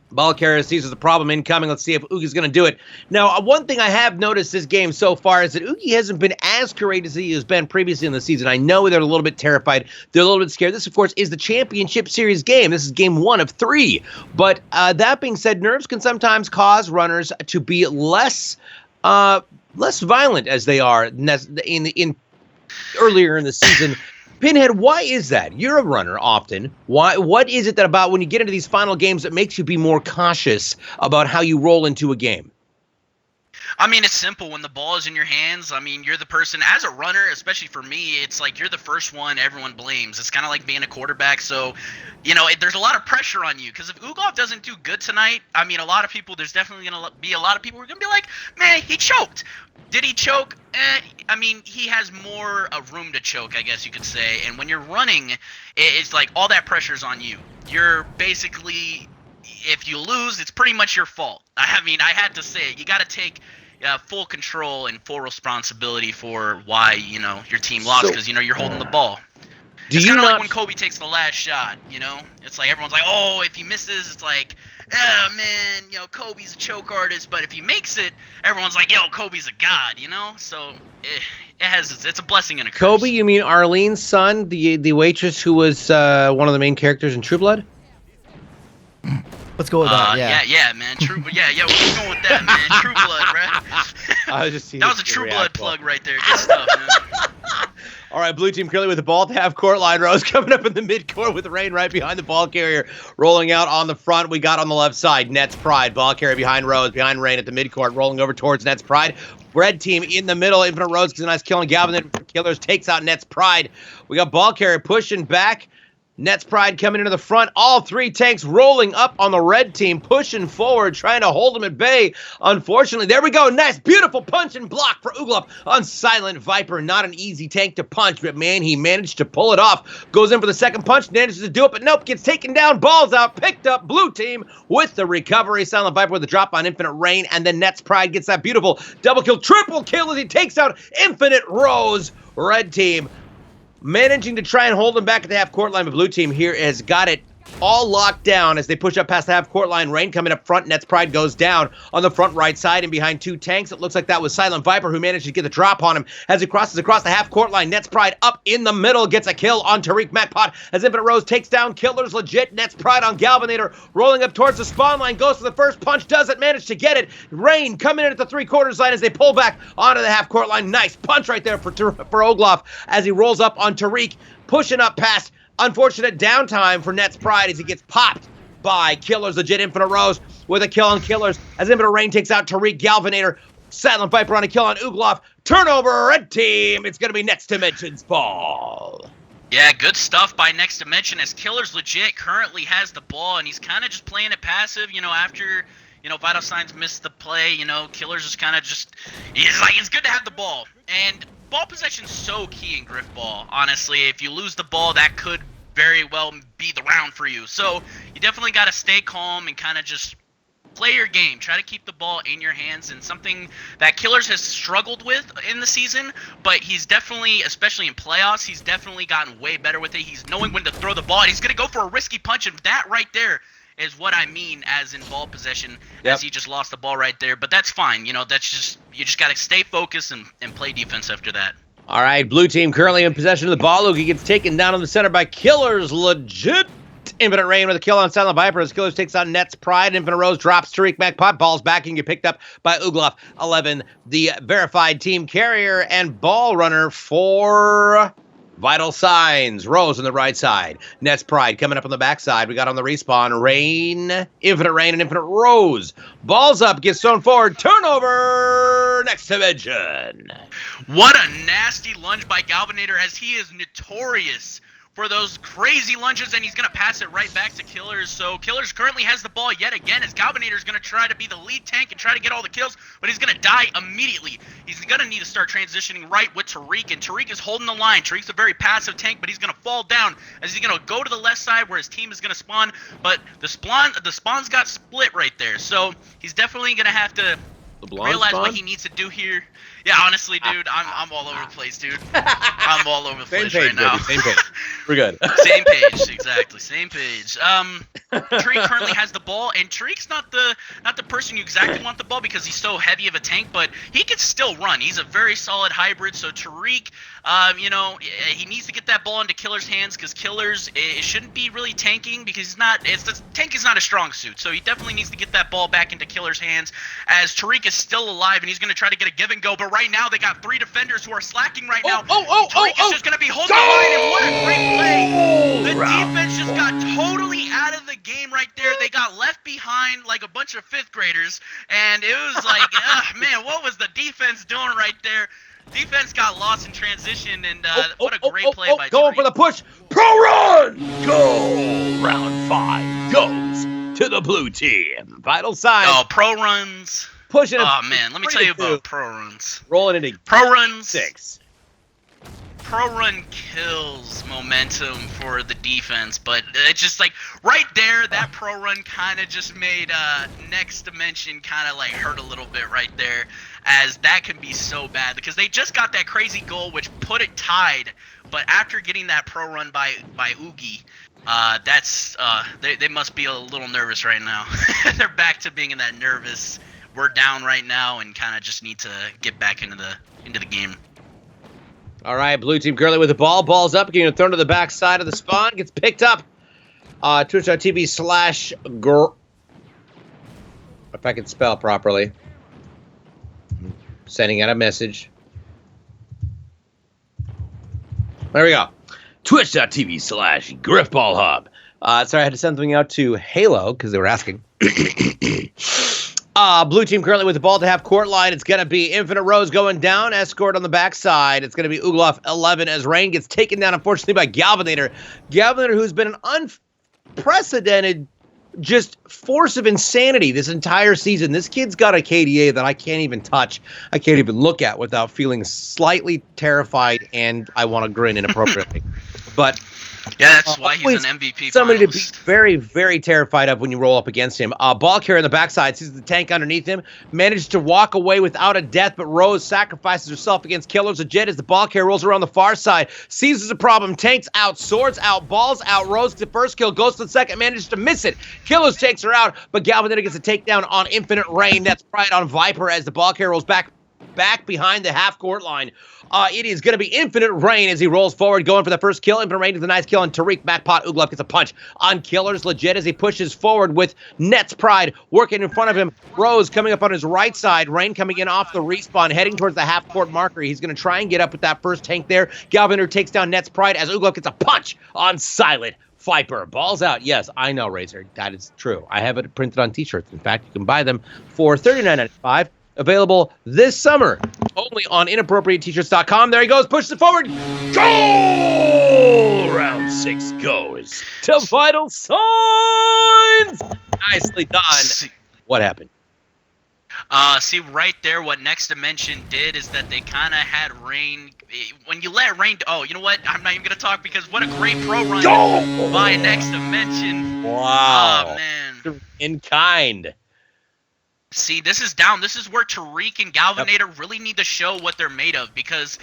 Ball carrier sees there's a problem incoming. Let's see if Oogie's going to do it. Now, one thing I have noticed this game so far is that Oogie hasn't been as courageous as he has been previously in the season. I know they're a little bit terrified. They're a little bit scared. This, of course, is the championship series game. This is game 1 of 3. But that being said, nerves can sometimes cause runners to be less violent as they are in earlier in the season. Pinhead, why is that? You're a runner often. What is it that about when you get into these final games that makes you be more cautious about how you roll into a game? I mean, it's simple. When the ball is in your hands, I mean, you're the person, as a runner, especially for me, it's like you're the first one everyone blames. It's kind of like being a quarterback. So, there's a lot of pressure on you. Because if Ugloff doesn't do good tonight, I mean, there's definitely going to be a lot of people who are going to be like, man, he choked. Did he choke? I mean, he has more room to choke, I guess you could say. And when you're running, it's like all that pressure's on you. You're basically, if you lose, it's pretty much your fault. I mean, I had to say it. You got to take full control and full responsibility for why, your team lost, because, you're holding the ball. It's kind of like when Kobe takes the last shot, It's like everyone's like, oh, if he misses, it's like, oh, man, Kobe's a choke artist. But if he makes it, everyone's like, yo, Kobe's a god, So it's a blessing and a curse. Kobe, you mean Arlene's son, the waitress who was one of the main characters in True Blood? Let's go with that. Yeah, man. We're going with that, man. True Blood, right? That was a True Blood plug right there. Good stuff, man. All right, blue team currently with the ball at the half-court line. Rose coming up in the mid-court with Rain right behind the ball carrier. Rolling out on the front, we got on the left side, Nets Pride. Ball carrier behind Rose, behind Rain at the mid-court. Rolling over towards Nets Pride. Red team in the middle. Infinite Rose gets a nice kill on Galvin. Then Killers takes out Nets Pride. We got ball carrier pushing back. Nets Pride coming into the front. All three tanks rolling up on the red team, pushing forward, trying to hold them at bay. Unfortunately, there we go. Nice, beautiful punch and block for Uglop on Silent Viper. Not an easy tank to punch, but man, he managed to pull it off. Goes in for the second punch, manages to do it, but nope, gets taken down. Balls out, picked up. Blue team with the recovery. Silent Viper with the drop on Infinite Rain, and then Nets Pride gets that beautiful double kill, triple kill as he takes out Infinite Rose. Red team managing to try and hold him back at the half-court line, but blue team here has got it all locked down as they push up past the half-court line. Rain coming up front. Nets Pride goes down on the front right side and behind two tanks. It looks like that was Silent Viper who managed to get the drop on him as he crosses across the half-court line. Nets Pride up in the middle, gets a kill on Tariq MacPot as Infinite Rose takes down Killers legit. Nets Pride on Galvinator, rolling up towards the spawn line, goes for the first punch, doesn't manage to get it. Rain coming in at the three-quarters line as they pull back onto the half-court line. Nice punch right there for Ogloff as he rolls up on Tariq, pushing up past. Unfortunate downtime for Nets Pride as he gets popped by Killers legit. Infinite Rose with a kill on Killers as Infinite Rain takes out Tariq Galvinator. Silent Viper on a kill on Ugloff. Turnover, red team. It's going to be Next Dimension's ball. Yeah, good stuff by Next Dimension as Killers legit currently has the ball, and he's kind of just playing it passive, after, Vital Signs missed the play, Killers is kind of just, it's good to have the ball. And ball possession's so key in Grifball, honestly. If you lose the ball, that could very well be the round for you. So you definitely got to stay calm and kind of just play your game. Try to keep the ball in your hands, and something that Killers has struggled with in the season, but he's definitely, especially in playoffs, he's definitely gotten way better with it. He's knowing when to throw the ball, and he's going to go for a risky punch, and that right there is what I mean as in ball possession, as he just lost the ball right there. But that's fine. That's just, you just got to stay focused and play defense after that. All right, blue team currently in possession of the ball. Luke, he gets taken down in the center by Killers legit. Infinite Rain with a kill on Silent Viper as Killers takes on Nets Pride. Infinite Rose drops Tariq MacPot. Ball's back and get picked up by Ugloff. 11, the verified team carrier and ball runner for Vital Signs. Rose on the right side. Nets Pride coming up on the backside. We got on the respawn. Rain, Infinite Rain, and Infinite Rose. Balls up, gets thrown forward. Turnover. Next Dimension. What a nasty lunge by Galvinator, as he is notorious for those crazy lunges, and he's going to pass it right back to Killers. So Killers currently has the ball yet again, as Galvinator is going to try to be the lead tank and try to get all the kills, but he's going to die immediately. He's going to need to start transitioning right with Tariq, and Tariq is holding the line. Tariq's a very passive tank, but he's going to fall down as he's going to go to the left side where his team is going to spawn, but the spawn's got split right there. So he's definitely going to have to realize what he needs to do here. Yeah, honestly, dude, I'm all over the place, dude. I'm all over the place right now. Baby, same page. We're good. Same page, exactly. Same page. Tariq currently has the ball, and Tariq's not the person you exactly want the ball because he's so heavy of a tank, but he can still run. He's a very solid hybrid. So Tariq, he needs to get that ball into Killer's hands, because Killers, it shouldn't be really tanking because tank is not a strong suit. So he definitely needs to get that ball back into Killer's hands, as Tariq is still alive and he's going to try to get a give and go. But right now they got 3 defenders who are slacking right now. Tariq is just going to be holding the line, and what a great play. The defense just got totally out of the game right there. They got left behind like a bunch of 5th graders, and it was like, man, what was the defense doing right there? Defense got lost in transition, and what a great play by Tariq. Going for the push. Pro run! Go! Round 5 goes to the blue team. Vital Signs. Oh, pro runs. Pushing it. Oh, man, let me tell you about pro runs. Rolling into Pro runs. 6. Pro run kills momentum for the defense, but it's just like right there, that pro run kind of just made Next Dimension kind of like hurt a little bit right there, as that can be so bad because they just got that crazy goal which put it tied, but after getting that pro run by Oogie, they must be a little nervous right now. They're back to being in that nervous, we're down right now and kind of just need to get back into the game. All right, blue team currently with the ball. Ball's up, getting thrown to the back side of the spawn. Gets picked up. Twitch.tv/ if I can spell properly. Sending out a message. There we go. Twitch.tv/Grifball Hub. Sorry, I had to send something out to Halo because they were asking. Blue team currently with the ball at the half court line. It's going to be Infinite Rose going down. Escort on the backside. It's going to be Ugloff 11 as Rain gets taken down, unfortunately, by Galvanator. Galvanator, who's been an unprecedented just force of insanity this entire season. This kid's got a KDA that I can't even touch. I can't even look at without feeling slightly terrified, and I want to grin inappropriately. But yeah, that's why he's an MVP. Somebody finalist. to be very, very terrified of when you roll up against him. Ball carrier on the backside sees the tank underneath him, managed to walk away without a death, but Rose sacrifices herself against Killers of Jet as the ball carrier rolls around the far side, seizes the problem, tanks out, swords out, balls out, Rose gets the first kill, goes to the second, manages to miss it. Killers takes her out, but Galvanator gets a takedown on Infinite Rain. That's Pride on Viper as the ball carrier rolls back behind the half-court line. It is going to be Infinite Rain as he rolls forward, going for the first kill. Infinite Rain is a nice kill on Tariq. MacPot Ugloff gets a punch on Killers Legit as he pushes forward with Nets Pride working in front of him. Rose coming up on his right side. Rain coming in off the respawn, heading towards the half-court marker. He's going to try and get up with that first tank there. Galvanator takes down Nets Pride as Ugloff gets a punch on Silent Viper. Balls out. Yes, I know, Razor. That is true. I have it printed on t-shirts. In fact, you can buy them for $39.95. Available this summer, only on inappropriatetshirts.com. There he goes, pushes it forward. Goal! Round 6 goes to Vital Signs. Nicely done. What happened? See right there, what Next Dimension did is that they kind of had Rain. When you let Rain, oh, you know what? I'm not even gonna talk because what a great pro run by Next Dimension. Wow. Oh man. In kind. See, this is down. This is where Tariq and Galvanator really need to show what they're made of because,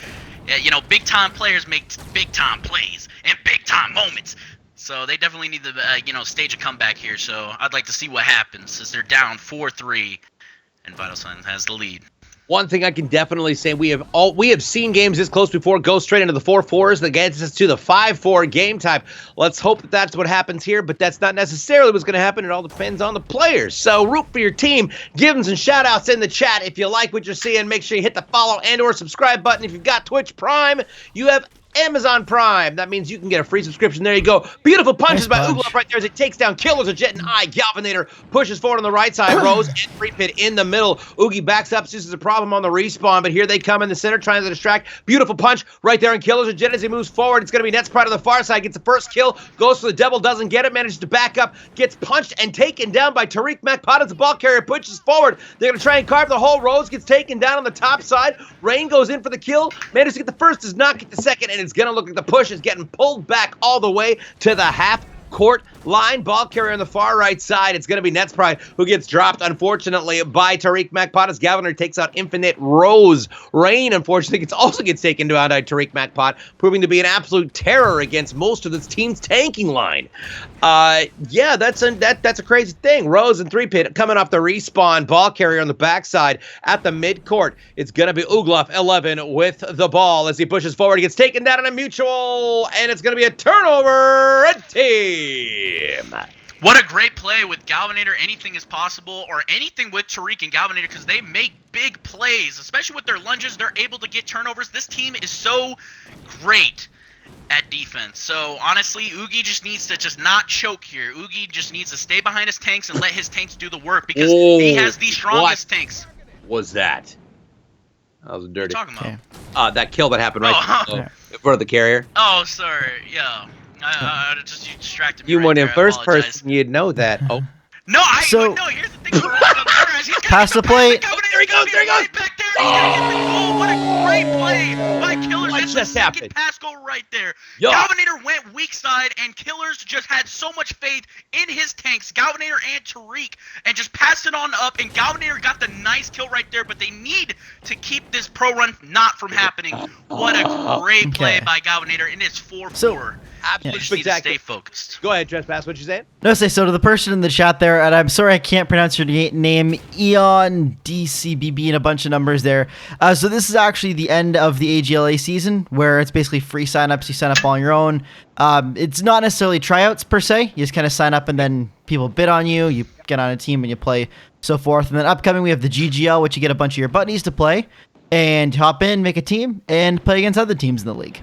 you know, big-time players make big-time plays and big-time moments. So they definitely need to, you know, stage a comeback here. So I'd like to see what happens as they're down 4-3 and Vital Signs has the lead. One thing I can definitely say, we have seen games this close before go straight into the 4-4s that gets us to the 5-4 game type. Let's hope that that's what happens here, but that's not necessarily what's going to happen. It all depends on the players. So root for your team. Give them some shout-outs in the chat. If you like what you're seeing, make sure you hit the follow and or subscribe button. If you've got Twitch Prime, you have Amazon Prime. That means you can get a free subscription. There you go. Beautiful punches by Ugloff right there as it takes down Killers of Jet and I. Galvanator pushes forward on the right side. Rose and Free Pit in the middle. Oogie backs up. This is a problem on the respawn, but here they come in the center trying to distract. Beautiful punch right there on Killers of Jet as he moves forward. It's going to be Nets Pride on the far side. Gets the first kill. Goes for the devil. Doesn't get it. Manages to back up. Gets punched and taken down by Tariq MacPot as the ball carrier pushes forward. They're going to try and carve the hole. Rose gets taken down on the top side. Rain goes in for the kill. Manages to get the first. Does not get the second, and it's going to look like the push is getting pulled back all the way to the half-court line. Ball carrier on the far right side. It's going to be Nets Pride who gets dropped, unfortunately, by Tariq MacPot as Galvanator takes out Infinite Rose. Rain, unfortunately, also gets taken down by Tariq MacPot, proving to be an absolute terror against most of this team's tanking line. Yeah, that's a crazy thing. Rose and 3-Pit coming off the respawn. Ball carrier on the backside at the midcourt. It's going to be Ugloff 11 with the ball as he pushes forward. He gets taken down in a mutual, and it's going to be a turnover. Red team. What a great play with Galvanator. Anything is possible, or anything with Tariq and Galvanator, because they make big plays, especially with their lunges. They're able to get turnovers. This team is so great at defense. So honestly, Oogie just needs to just not choke here. Oogie just needs to stay behind his tanks and let his tanks do the work because he has the strongest tanks. Was that? That was dirty. What are you talking about? That kill that happened right in front of the carrier. Oh, sorry. Yeah. You distracted me. You right weren't in there. I first apologize. person. You'd know that. Oh. No, So- no, here's the thing. Pass the plate. There he goes, there he goes. Right back there. He's gonna get the goal. What a great play by Killers. What It's just the second happened? pass goal right there. Yo. Galvanator went weak side, and Killers just had so much faith in his tanks, Galvanator and Tariq, and just passed it on up, and Galvanator got the nice kill right there, but they need to keep this pro run not from happening. What a great play by Galvanator, and it's 4-4. So- Absolutely Just need to spectacular. stay focused. Go ahead, Trespass. What you saying? No, so to the person in the chat there, and I'm sorry I can't pronounce your name, Eon DCBB and a bunch of numbers there. So this is actually the end of the AGLA season, where it's basically free signups. You sign up on your own. It's not necessarily tryouts per se. You just kind of sign up and then people bid on you. You get on a team and you play, so forth. And then upcoming we have the GGL, which you get a bunch of your buddies to play and hop in, make a team, and play against other teams in the league.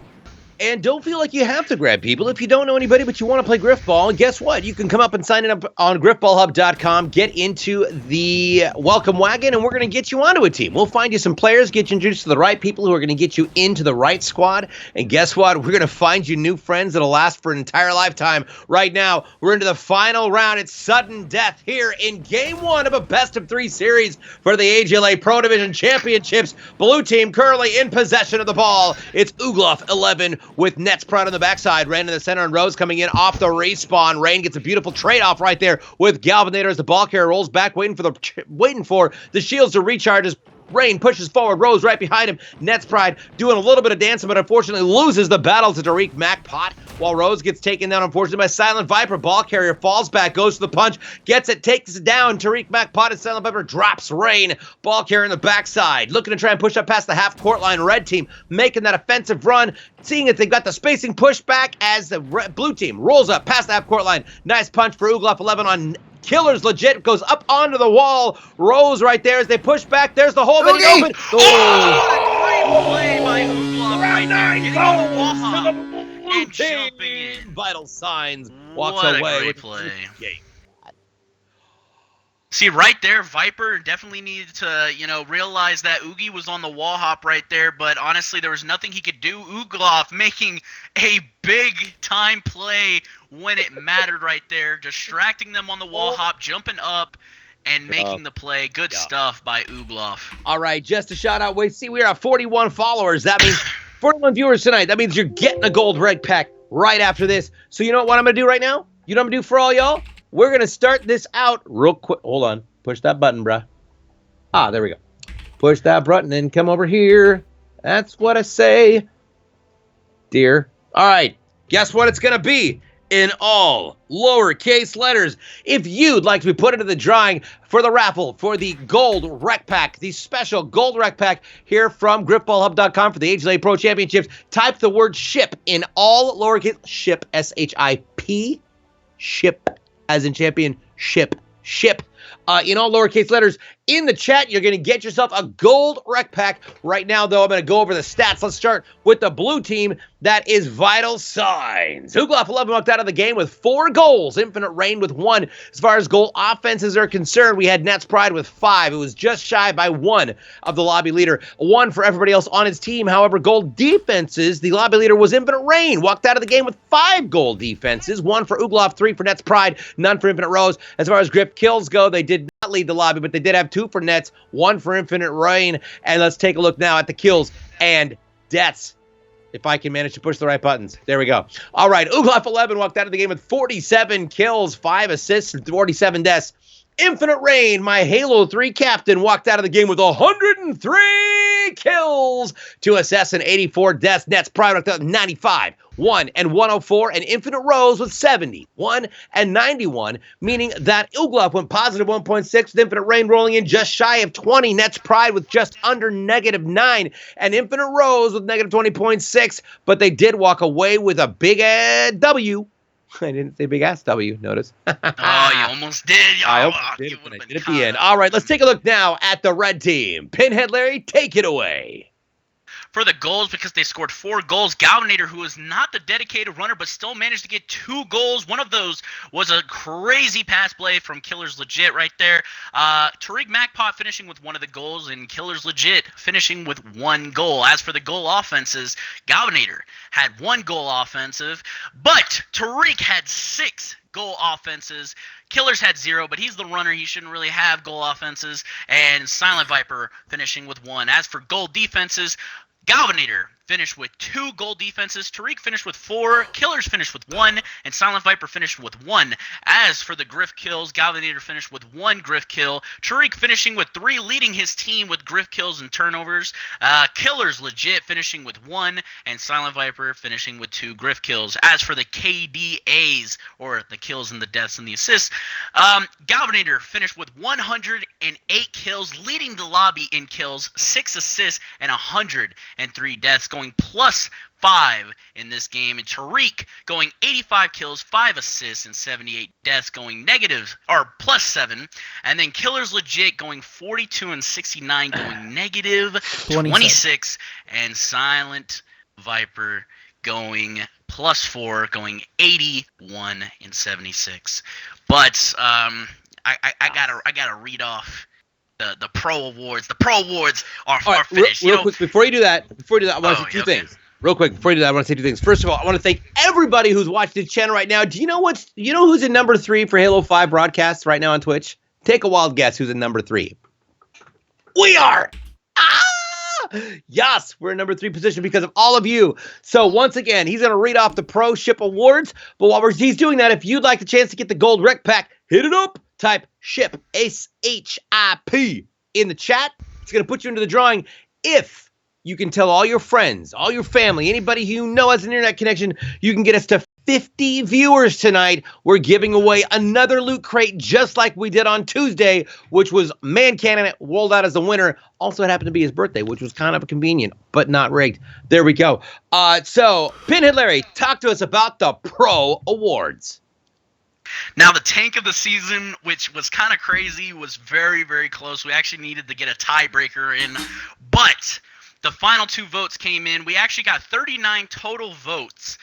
And don't feel like you have to grab people. If you don't know anybody, but you want to play Grifball, and guess what? You can come up and sign up on grifballhub.com, get into the welcome wagon, and we're going to get you onto a team. We'll find you some players, get you introduced to the right people who are going to get you into the right squad. And guess what? We're going to find you new friends that'll last for an entire lifetime. Right now, we're into the final round. It's sudden death here in Game 1 of a best-of-3 series for the AGLA Pro Division Championships. Blue team currently in possession of the ball. It's Ugloff 11 with Nets Pride on the backside. Rain in the center and Rose coming in off the respawn. Rain gets a beautiful trade-off right there with Galvanator as the ball carrier rolls back, waiting for the shields to recharge as Rain pushes forward. Rose right behind him. Nets Pride doing a little bit of dancing, but unfortunately loses the battle to Tariq MacPot, while Rose gets taken down, unfortunately, by Silent Viper. Ball carrier falls back, goes to the punch, gets it, takes it down. Tariq MacPot and Silent Viper drops Rain. Ball carrier in the backside, looking to try and push up past the half-court line. Red team making that offensive run, seeing if they've got the spacing pushed back as the blue team rolls up past the half-court line. Nice punch for Ugloff 11 on Killers Legit, goes up onto the wall. Rose right there as they push back. There's the hole getting open. Oh, what a great play by Ugloff right there. Getting on the wall hop and jumping in. Vital Signs walks What away a great with play. game. See, right there, Viper definitely needed to, realize that Oogie was on the wall hop right there, but honestly, there was nothing he could do. Ugloff making a big-time play when it mattered right there, distracting them on the wall hop, jumping up, and making the play. Good stuff by Ugloff. All right, just a shout-out. Wait, see, we are at 41 followers. That means 41 viewers tonight. That means you're getting a gold reg pack right after this. So you know what I'm going to do right now? You know what I'm going to do for all y'all? We're going to start this out real quick. Hold on. Push that button, bruh. Ah, there we go. Push that button and come over here. That's what I say, dear. All right. Guess what it's going to be? In all lowercase letters. If you'd like to be put into the drawing for the raffle for the gold rec pack, the special gold rec pack here from grifballhub.com for the AGLA Pro Championships, type the word ship in all lowercase, ship, S-H-I-P, ship, as in champion, ship, in all lowercase letters. In the chat, you're going to get yourself a gold rec pack. Right now, though, I'm going to go over the stats. Let's start with the blue team. That is Vital Signs. Ugloff 11 walked out of the game with 4 goals. Infinite Rain with 1. As far as goal offenses are concerned, we had Nets Pride with 5. It was just shy by 1 of the lobby leader. 1 for everybody else on his team. However, goal defenses, the lobby leader was Infinite Rain. Walked out of the game with 5 goal defenses. 1 for Ugloff, 3 for Nets Pride, none for Infinite Rose. As far as grip kills go, they did not lead the lobby, but they did have 2 for Nets, 1 for Infinite Rain. And let's take a look now at the kills and deaths. If I can manage to push the right buttons. There we go. All right, Ugloff 11 walked out of the game with 47 kills, 5 assists, and 47 deaths. Infinite Rain, my Halo 3 captain, walked out of the game with 103 kills, 2 assists, and 84 deaths. Nets Pride walked out with 95, 1, and 104, and Infinite Rose with 70, 1, and 91, meaning that Ugloff went positive 1.6 with Infinite Rain rolling in just shy of 20, Nets Pride with just under -9, and Infinite Rose with negative 20.6, but they did walk away with a big W. I didn't say big ass W, notice. Oh, you almost did. I almost did it, but I did at the end. All right, let's take a look now at the red team. Pinhead Larry, take it away. For the goals, because they scored 4 goals. Galvanator, who is not the dedicated runner, but still managed to get 2 goals. One of those was a crazy pass play from Killers Legit right there. Tariq MacPot finishing with 1 of the goals, and Killers Legit finishing with 1 goal. As for the goal offenses, Galvanator had 1 goal offensive, but Tariq had 6 goal offenses. Killers had 0, but he's the runner. He shouldn't really have goal offenses. And Silent Viper finishing with 1. As for goal defenses, Galvanator finished with 2 goal defenses. Tariq finished with 4. Killers finished with 1. And Silent Viper finished with 1. As for the Griff kills, Galvanator finished with 1 Griff kill. Tariq finishing with 3, leading his team with Griff kills and turnovers. Killers Legit finishing with 1. And Silent Viper finishing with 2 Griff kills. As for the KDAs, or the kills and the deaths and the assists, Galvanator finished with 108 kills, leading the lobby in kills, 6 assists, and 103 deaths, going +5 in this game. And Tariq going 85 kills, 5 assists, and 78 deaths, going +7. And then Killers Legit going 42 and 69, going -26. And Silent Viper going +4, going 81-76. But I gotta read off the Pro Awards. The Pro Awards are finished. Real quick, before you do that, I want to say two okay. things. Real quick, before you do that, I want to say two things. First of all, I want to thank everybody who's watching this channel right now. Do you know who's in number 3 for Halo 5 broadcasts right now on Twitch? Take a wild guess who's in number 3. We are. Yes, we're in number 3 position because of all of you. So once again, he's going to read off the Pro Ship Awards. But while he's doing that, if you'd like the chance to get the gold rec pack, hit it up. Type SHIP, SHIP, in the chat. It's going to put you into the drawing if you can tell all your friends, all your family, anybody you know has an internet connection. You can get us to 50 viewers tonight. We're giving away another loot crate just like we did on Tuesday, which was Man Cannon rolled out as the winner. Also, it happened to be his birthday, which was kind of convenient, but not rigged. There we go. So, Pinhead Larry, talk to us about the Pro Awards. Now, the tank of the season, which was kind of crazy, was very, very close. We actually needed to get a tiebreaker in, but the final 2 votes came in. We actually got 39 total votes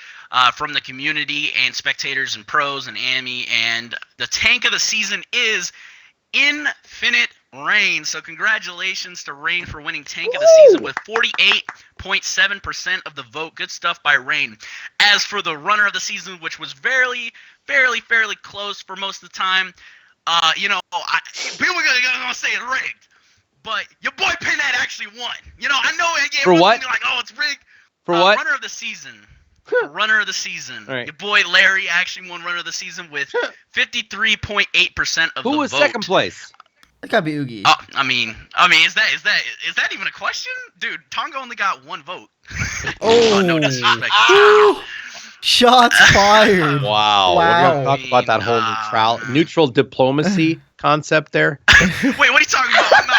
from the community and spectators and pros and Amy, and the tank of the season is Infinite Rain. So congratulations to Rain for winning tank of the season with 48.7% of the vote. Good stuff by Rain. As for the runner of the season, which was fairly close for most of the time, people are gonna say it's rigged, but your boy Pinhead actually won. I know for what? Like, oh, it's rigged. For what? Runner of the season. Runner of the season. Right. Your boy Larry actually won runner of the season with 53.8% of the vote. Who was second place? That gotta be Oogie. I mean, is that even a question, dude? Tonga only got 1 vote. Oh, no disrespect. Shots fired. Wow. We're gonna talk about that whole neutral diplomacy concept there. Wait, what are you talking about? No,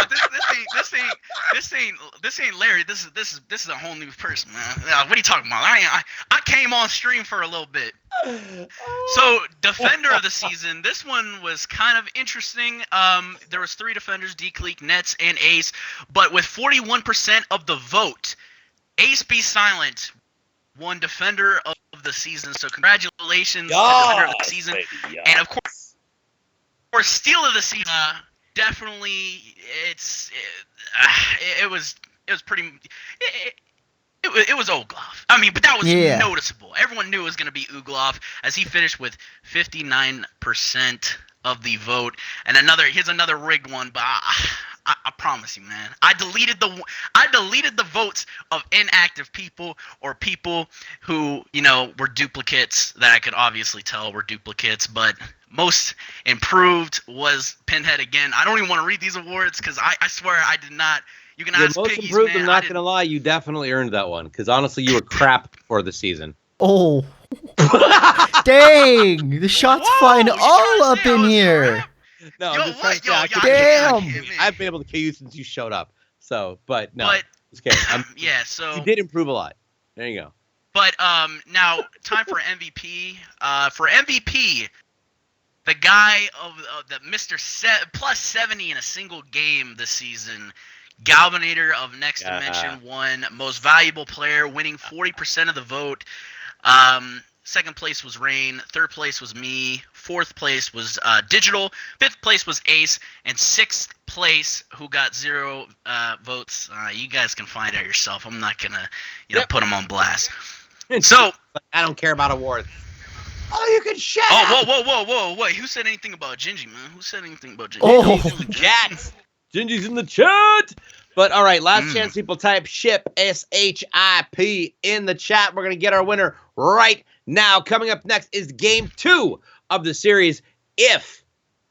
this ain't Larry. This is a whole new person, man. What are you talking about? I came on stream for a little bit. So, defender of the season. This one was kind of interesting. There was 3 defenders: D-Cleek, Nets, and Ace. But with 41% of the vote, Ace Be Silent won defender of the season. So congratulations to defender of the season. Baby, and of course, steal of the season. Definitely, it was Uglov. I mean, but that was noticeable. Everyone knew it was going to be Uglov as he finished with 59% of the vote. And here's another rigged one, but I promise you, man. I deleted the votes of inactive people or people who, were duplicates that I could obviously tell were duplicates, but most improved was Pinhead again. I don't even want to read these awards because I swear I did not. You can ask most Piggies, improved, man. I'm not going to lie, you definitely earned that one because honestly, you were crap for the season. Oh. Dang. The shots flying all up in here. No, yo, I'm just trying to say, Damn. I've been able to kill you since you showed up. So, but no, it's okay. So you did improve a lot. There you go. But now time for MVP. For MVP, the guy of the Mr. Plus 70 in a single game this season, Galvanator of Next Dimension won Most Valuable Player, winning 40% of the vote. Second place was Rain. Third place was me. Fourth place was Digital. Fifth place was Ace. And sixth place, who got 0 votes. You guys can find out yourself. I'm not gonna, put them on blast. So I don't care about awards. Oh, you can shut up. Whoa. Wait, who said anything about Gingy, man? Who said anything about Gingy? Oh, chat. Gingy's in the chat. But all right, last chance, people. Type SHIP, SHIP, in the chat. We're going to get our winner right now. Coming up next is game 2 of the series. If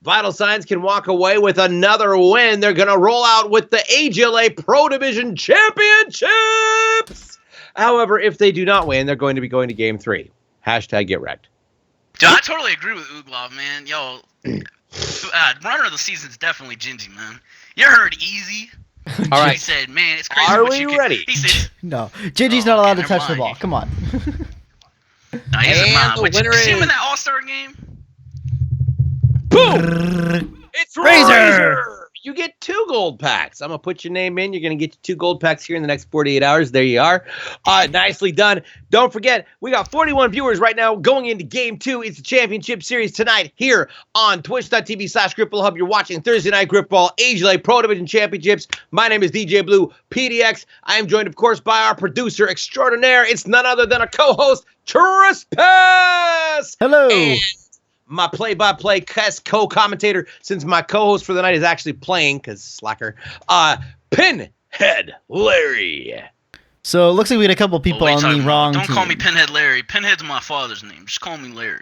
Vital Signs can walk away with another win, they're going to roll out with the AGLA Pro Division Championships. However, if they do not win, they're going to be going to game 3. Hashtag get wrecked. Dude, I totally agree with Uglov, man. Yo, runner of the season is definitely Gingy, man. You heard Easy. All right. He said, man, it's crazy. Are we ready? He said, no. Gingy's not allowed to touch the ball. Come on. No, he's a mom. the Wait, winner you see him is- in that All-Star game? Boom! It's Razor! you get 2 gold packs. I'm going to put your name in. You're going to get 2 gold packs here in the next 48 hours. There you are. Nicely done. Don't forget, we got 41 viewers right now going into Game 2. It's the Championship Series tonight here on twitch.tv/Grifball Hub. You're watching Thursday Night Grifball AGLA Pro Division Championships. My name is DJ Blue PDX. I am joined, of course, by our producer extraordinaire. It's none other than a co-host, Trespass. Hello. And my play-by-play co-commentator, since my co-host for the night is actually playing, because slacker, Pinhead Larry. So it looks like we had a couple people on the wrong Don't team. call me Pinhead Larry. Pinhead's my father's name. Just call me Larry.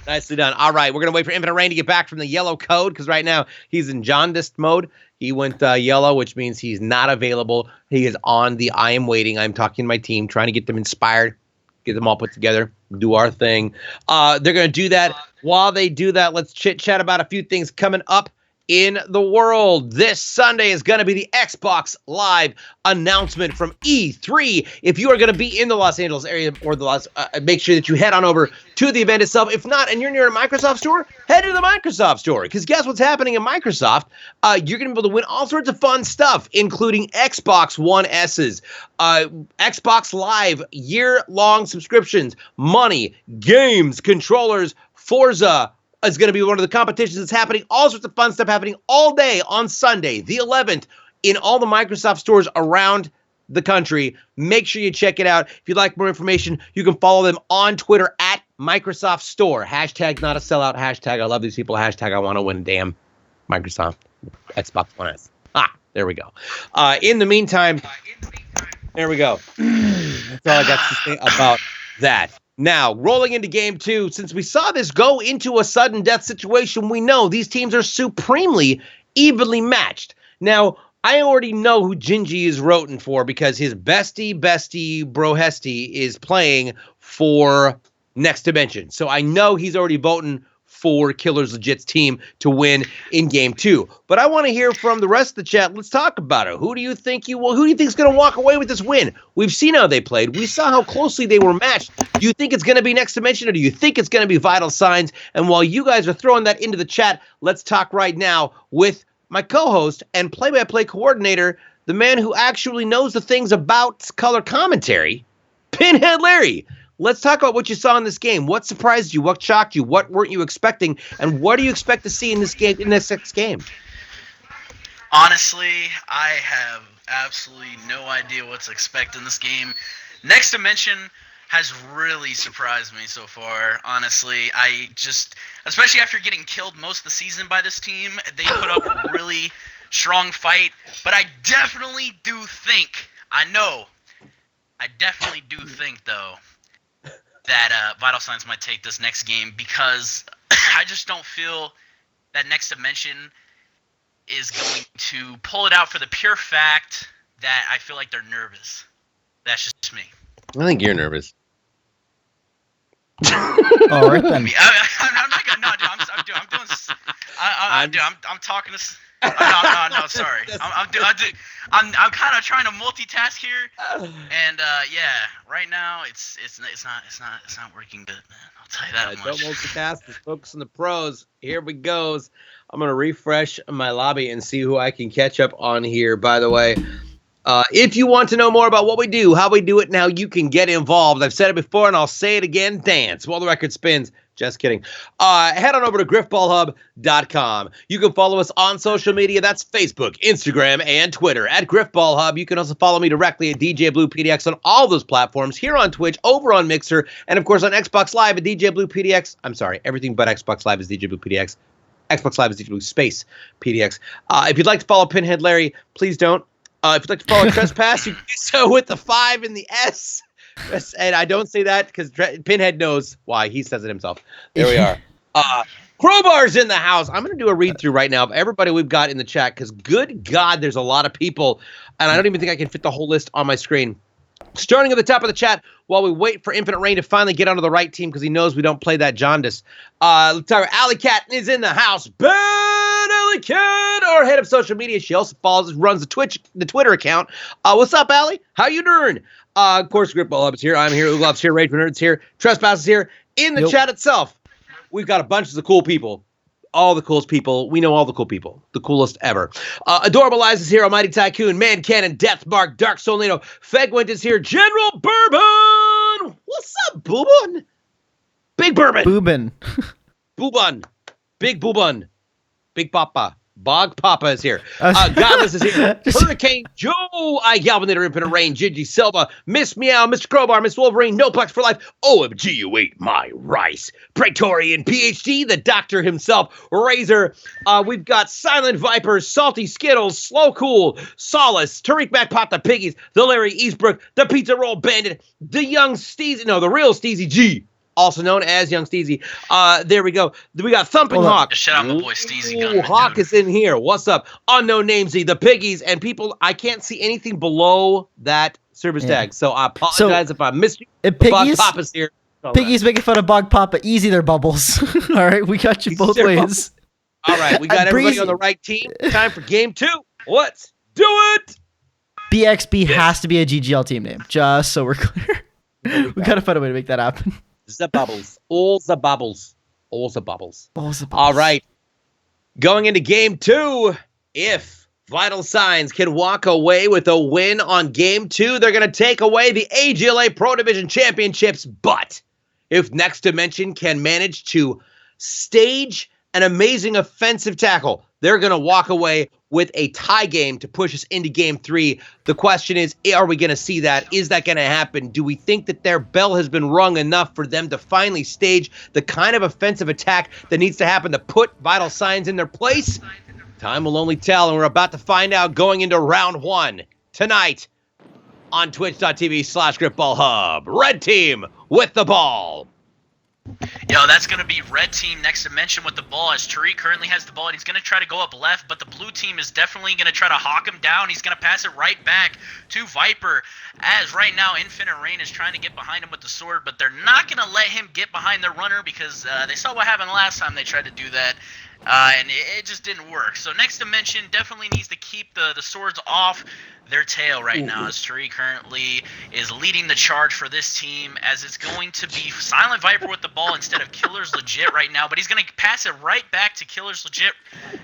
Nicely done. All right, we're going to wait for Infinite Rain to get back from the yellow code, because right now he's in jaundiced mode. He went yellow, which means he's not available. He is on the I am waiting. I'm talking to my team, trying to get them inspired, get them all put together, do our thing. They're going to do that. While they do that, let's chit-chat about a few things coming up in the world. This Sunday is going to be the Xbox Live announcement from E3. If you are going to be in the Los Angeles area or the make sure that you head on over to the event itself. If not, and you're near a Microsoft store, head to the Microsoft store, because guess what's happening in Microsoft? You're going to be able to win all sorts of fun stuff, including Xbox One S's, Xbox Live year-long subscriptions, money, games, controllers, Forza is going to be one of the competitions that's happening. All sorts of fun stuff happening all day on Sunday, the 11th, in all the Microsoft stores around the country. Make sure you check it out. If you'd like more information, you can follow them on Twitter at Microsoft Store. Hashtag not a sellout. Hashtag I love these people. Hashtag I want to win a damn Microsoft Xbox One S. There we go. In the meantime, there we go. That's all I got to say about that. Now, rolling into Game 2, since we saw this go into a sudden death situation, we know these teams are supremely evenly matched. Now, I already know who Gingy is rooting for, because his bestie Brohesty is playing for Next Dimension. So I know he's already voting for Killer's Legit's team to win in Game 2. But I want to hear from the rest of the chat. Let's talk about it. Who do you think is going to walk away with this win? We've seen how they played. We saw how closely they were matched. Do you think it's going to be Next Dimension, or do you think it's going to be Vital Signs? And while you guys are throwing that into the chat, let's talk right now with my co-host and play-by-play coordinator, the man who actually knows the things about color commentary, Pinhead Larry. Let's talk about what you saw in this game. What surprised you? What shocked you? What weren't you expecting? And what do you expect to see in this game, in this next game? Honestly, I have absolutely no idea what to expect in this game. Next Dimension has really surprised me so far. Honestly, especially after getting killed most of the season by this team, they put up a really strong fight. But I definitely do think, though, that Vital Signs might take this next game, because I just don't feel that Next Dimension is going to pull it out for the pure fact that I feel like they're nervous. That's just me. I think you're nervous. All right then. I'm not gonna. No, dude. I'm talking to. No. Sorry. I'm kind of trying to multitask here, and right now it's not working good, man. I'll tell you that much. Don't multitask. Just focus on the pros. Here we goes. I'm gonna refresh my lobby and see who I can catch up on here. By the way, if you want to know more about what we do, how we do it, now you can get involved. I've said it before and I'll say it again. Dance while the record spins. Just kidding. Head on over to grifballhub.com. You can follow us on social media. That's Facebook, Instagram, and Twitter at Grifball Hub. You can also follow me directly at DJ Blue PDX on all those platforms, here on Twitch, over on Mixer, and of course on Xbox Live at DJ Blue PDX. I'm sorry, everything but Xbox Live is DJ Blue PDX. Xbox Live is DJ Blue space PDX. If you'd like to follow Pinhead Larry, please don't. If you'd like to follow Trespass, you can do so with the 5 and the S. And I don't say that because Pinhead knows why. He says it himself. There we are. Crowbar's in the house. I'm going to do a read-through right now of everybody we've got in the chat, because good God, there's a lot of people, and I don't even think I can fit the whole list on my screen. Starting at the top of the chat, while we wait for Infinite Rain to finally get onto the right team, because he knows we don't play that jaundice. Let's talk. Alley Cat is in the house. Bad Alley Cat, our head of social media. She also runs the Twitter account. What's up, Alley? How you doing? Of course, Grifball Hub is here. I'm here. Uglov's here. Rage for Nerds here. Trespass is here. In the chat itself, we've got a bunch of cool people. all the coolest people. We know all the cool people. The coolest ever. Adorable Eyes is here. Almighty Tycoon. Man Cannon. Deathmark. Dark Solino. Fegwent is here. General Bourbon. What's up, Boobon? Big Bourbon. Boobin. Boobon. Big Boobon. Big Papa. Bog Papa is here. Godless is here. Hurricane Joe. Galvanator, Infinite Rain. Gingy Silva. Miss Meow. Mr. Crowbar. Miss Wolverine. Noplex for life. OMG, you ate my rice. Praetorian PhD. The doctor himself. Razor. We've got Silent Viper. Salty Skittles. Slow Cool. Solace. Tariq MacPot. The Piggies. The Larry Eastbrook. The Pizza Roll Bandit. The Young Steezy. No, the real Steezy G. Also known as Young Steezy. There we go. We got Thumping Hawk. Shout out my boy Steezy Gunman. Hawk is in here. What's up? Unknown Namesy, the Piggies, and people. I can't see anything below that service tag, so I apologize if I missed you. Piggies, Bog Papa's here. Piggies making fun of Bog Papa. Easy there, Bubbles. All right, we got you both ways. All right, we got everybody on the right team. Time for game 2. Let's do it. BXB has to be a GGL team name, just so we're clear. We gotta find a way to make that happen. The bubbles. All the bubbles. All the bubbles. All the bubbles. All right. Going into game 2, if Vital Signs can walk away with a win on game 2, they're going to take away the AGLA Pro Division Championships. But if Next Dimension can manage to stage an amazing offensive tackle, they're going to walk away with a tie game to push us into game 3. The question is, are we going to see that? Is that going to happen? Do we think that their bell has been rung enough for them to finally stage the kind of offensive attack that needs to happen to put Vital Signs in their place? Time will only tell, and we're about to find out going into round 1 tonight on twitch.tv/GrifballHub. Red team with the ball. Yo, that's going to be red team Next Dimension with the ball, as Tariq currently has the ball, and he's going to try to go up left, but the blue team is definitely going to try to hawk him down. He's going to pass it right back to Viper, as right now Infinite Rain is trying to get behind him with the sword, but they're not going to let him get behind their runner because they saw what happened last time they tried to do that. And it just didn't work. So Next Dimension definitely needs to keep the swords off their tail right now, as Tariq currently is leading the charge for this team, as it's going to be Silent Viper with the ball instead of Killer's Legit right now, but he's going to pass it right back to Killer's Legit,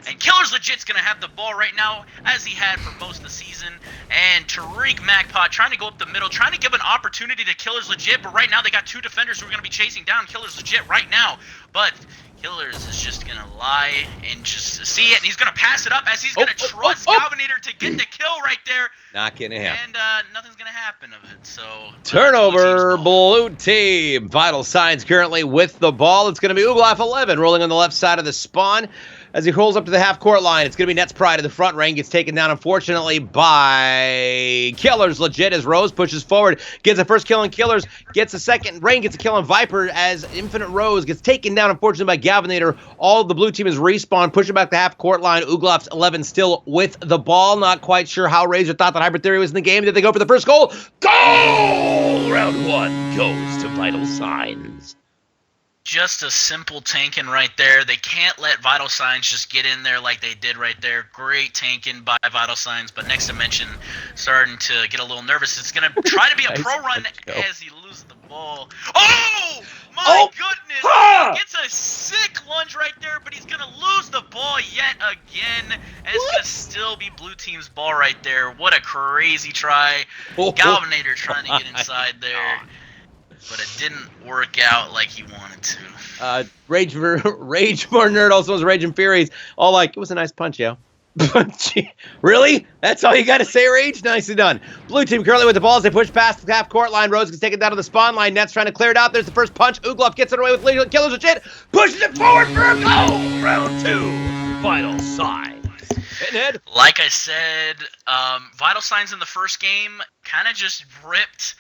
and Killer's Legit's going to have the ball right now, as he had for most of the season, and Tariq MacPot trying to go up the middle, trying to give an opportunity to Killer's Legit, but right now they got 2 defenders who are going to be chasing down Killer's Legit right now, but Killers is just going to lie and just see it, and he's going to pass it up as he's going to trust Galvanator to get the kill right there. Not going to happen. And nothing's going to happen of it. So turnover, blue team. Vital Signs currently with the ball. It's going to be Uglaf 11 rolling on the left side of the spawn. As he rolls up to the half-court line, it's going to be Nets Pride in the front rank. Gets taken down, unfortunately, by Killers Legit as Rose pushes forward. Gets a first kill on Killers. Gets a second. Rain gets a kill on Viper as Infinite Rose gets taken down, unfortunately, by Galvanator. All the blue team is respawn, pushing back the half-court line. Uglaf's 11 still with the ball. Not quite sure how Razor thought that Hybrid Theory was in the game. Did they go for the first goal? Goal! Round 1 goes to Vital Signs. Just a simple tanking right there. They can't let Vital Signs just get in there like they did right there. Great tanking by Vital Signs, but Next Dimension starting to get a little nervous. It's going to try to be a pro run as he loses the ball. Oh, my goodness. He gets a sick lunge right there, but he's going to lose the ball yet again. And it's going to still be blue team's ball right there. What a crazy try. Galvanator trying to get inside there. But it didn't work out like he wanted to. Rage More Nerd also was Rage and Furies. All like, it was a nice punch, yo. Really? That's all you got to say, Rage? Nicely done. Blue team currently with the balls. They push past the half-court line. Rose gets taken down to the spawn line. Nets trying to clear it out. There's the first punch. Uglaf gets it away with Killers Legit. Pushes it forward for a goal. Round 2. Vital Signs. Pinhead. Like I said, Vital Signs in the first game kind of just ripped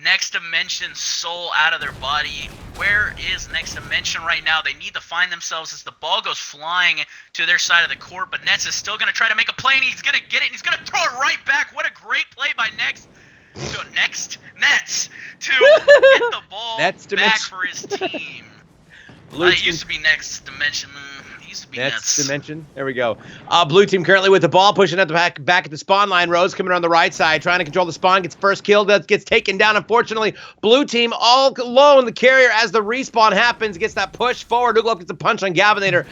Next Dimension's soul out of their body. Where is Next Dimension right now? They need to find themselves as the ball goes flying to their side of the court, but Nets is still going to try to make a play, and he's going to get it, and he's going to throw it right back. What a great play by Nets to get the ball back for his team. It used to be Next Dimension. It used to be Next Nets. dimension. There we go. Blue team currently with the ball, pushing at the back at the spawn line. Rose coming around the right side, trying to control the spawn. Gets first kill. Gets taken down. Unfortunately, blue team all alone. The carrier as the respawn happens gets that push forward. Uglov gets a punch on Galvanator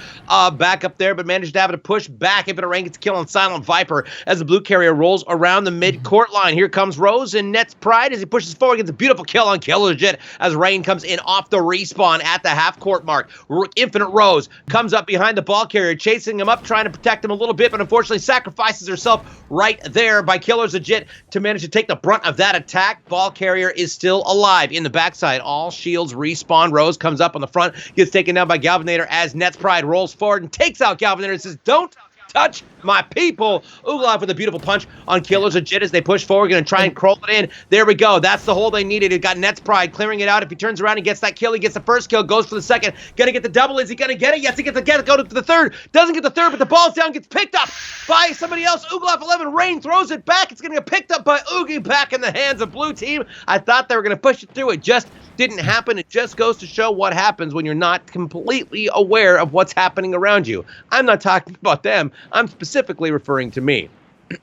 back up there, but managed to have to push back. Infinite Rain gets a kill on Silent Viper as the blue carrier rolls around the mid-court line. Here comes Rose and Nets Pride as he pushes forward. Gets a beautiful kill on Killer Legit as Rain comes in off the respawn at the half-court mark. Infinite Rose comes up behind the ball carrier, chasing him up, trying to protect him a little bit, but unfortunately sacrifices herself right there by Killer's Legit to manage to take the brunt of that attack. Ball carrier is still alive in the backside. All shields respawn. Rose comes up on the front, gets taken down by Galvanator as Nets Pride rolls forward and takes out Galvanator and says, "Don't touch my people." Uglov with a beautiful punch on Killer's Legit as they push forward, going to try and crawl it in. There we go. That's the hole they needed. It got Nets Pride clearing it out. If he turns around and gets that kill, he gets the first kill, goes for the second. Going to get the double. Is he going to get it? Yes, he gets it. Go to the third. Doesn't get the third, but the ball's down, gets picked up by somebody else. Uglov 11. Rain throws it back. It's going to get picked up by Oogie, back in the hands of blue team. I thought they were going to push it through. It just didn't happen. It just goes to show what happens when you're not completely aware of what's happening around you. I'm not talking about them. I'm specifically referring to me.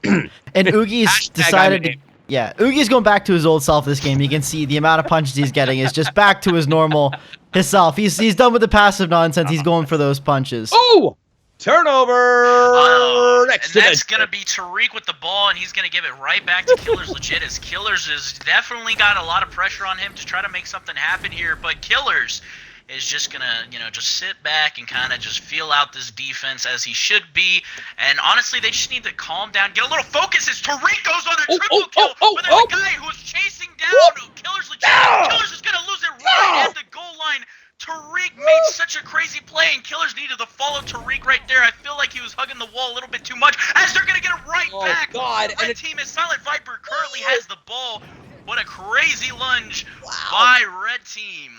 And Oogie's decided to... Yeah, Oogie's going back to his old self this game. You can see the amount of punches he's getting is just back to his normal self. He's done with the passive nonsense. He's going for those punches. Oh! Turnover! And that's going to be Tariq with the ball, and he's going to give it right back to Killer's Legit, as Killer's has definitely got a lot of pressure on him to try to make something happen here, but Killer's is just going to, just sit back and kind of just feel out this defense as he should be. And honestly, they just need to calm down, get a little focus as Tariq goes on a triple kill. But there's a guy who's chasing down Killer's Legit. Killer's is going to lose it right at the goal line. Tariq made such a crazy play, and Killers needed to follow Tariq right there. I feel like he was hugging the wall a little bit too much, as they're going to get it right back. God. The red team is Silent Viper currently has the ball. What a crazy lunge by red team.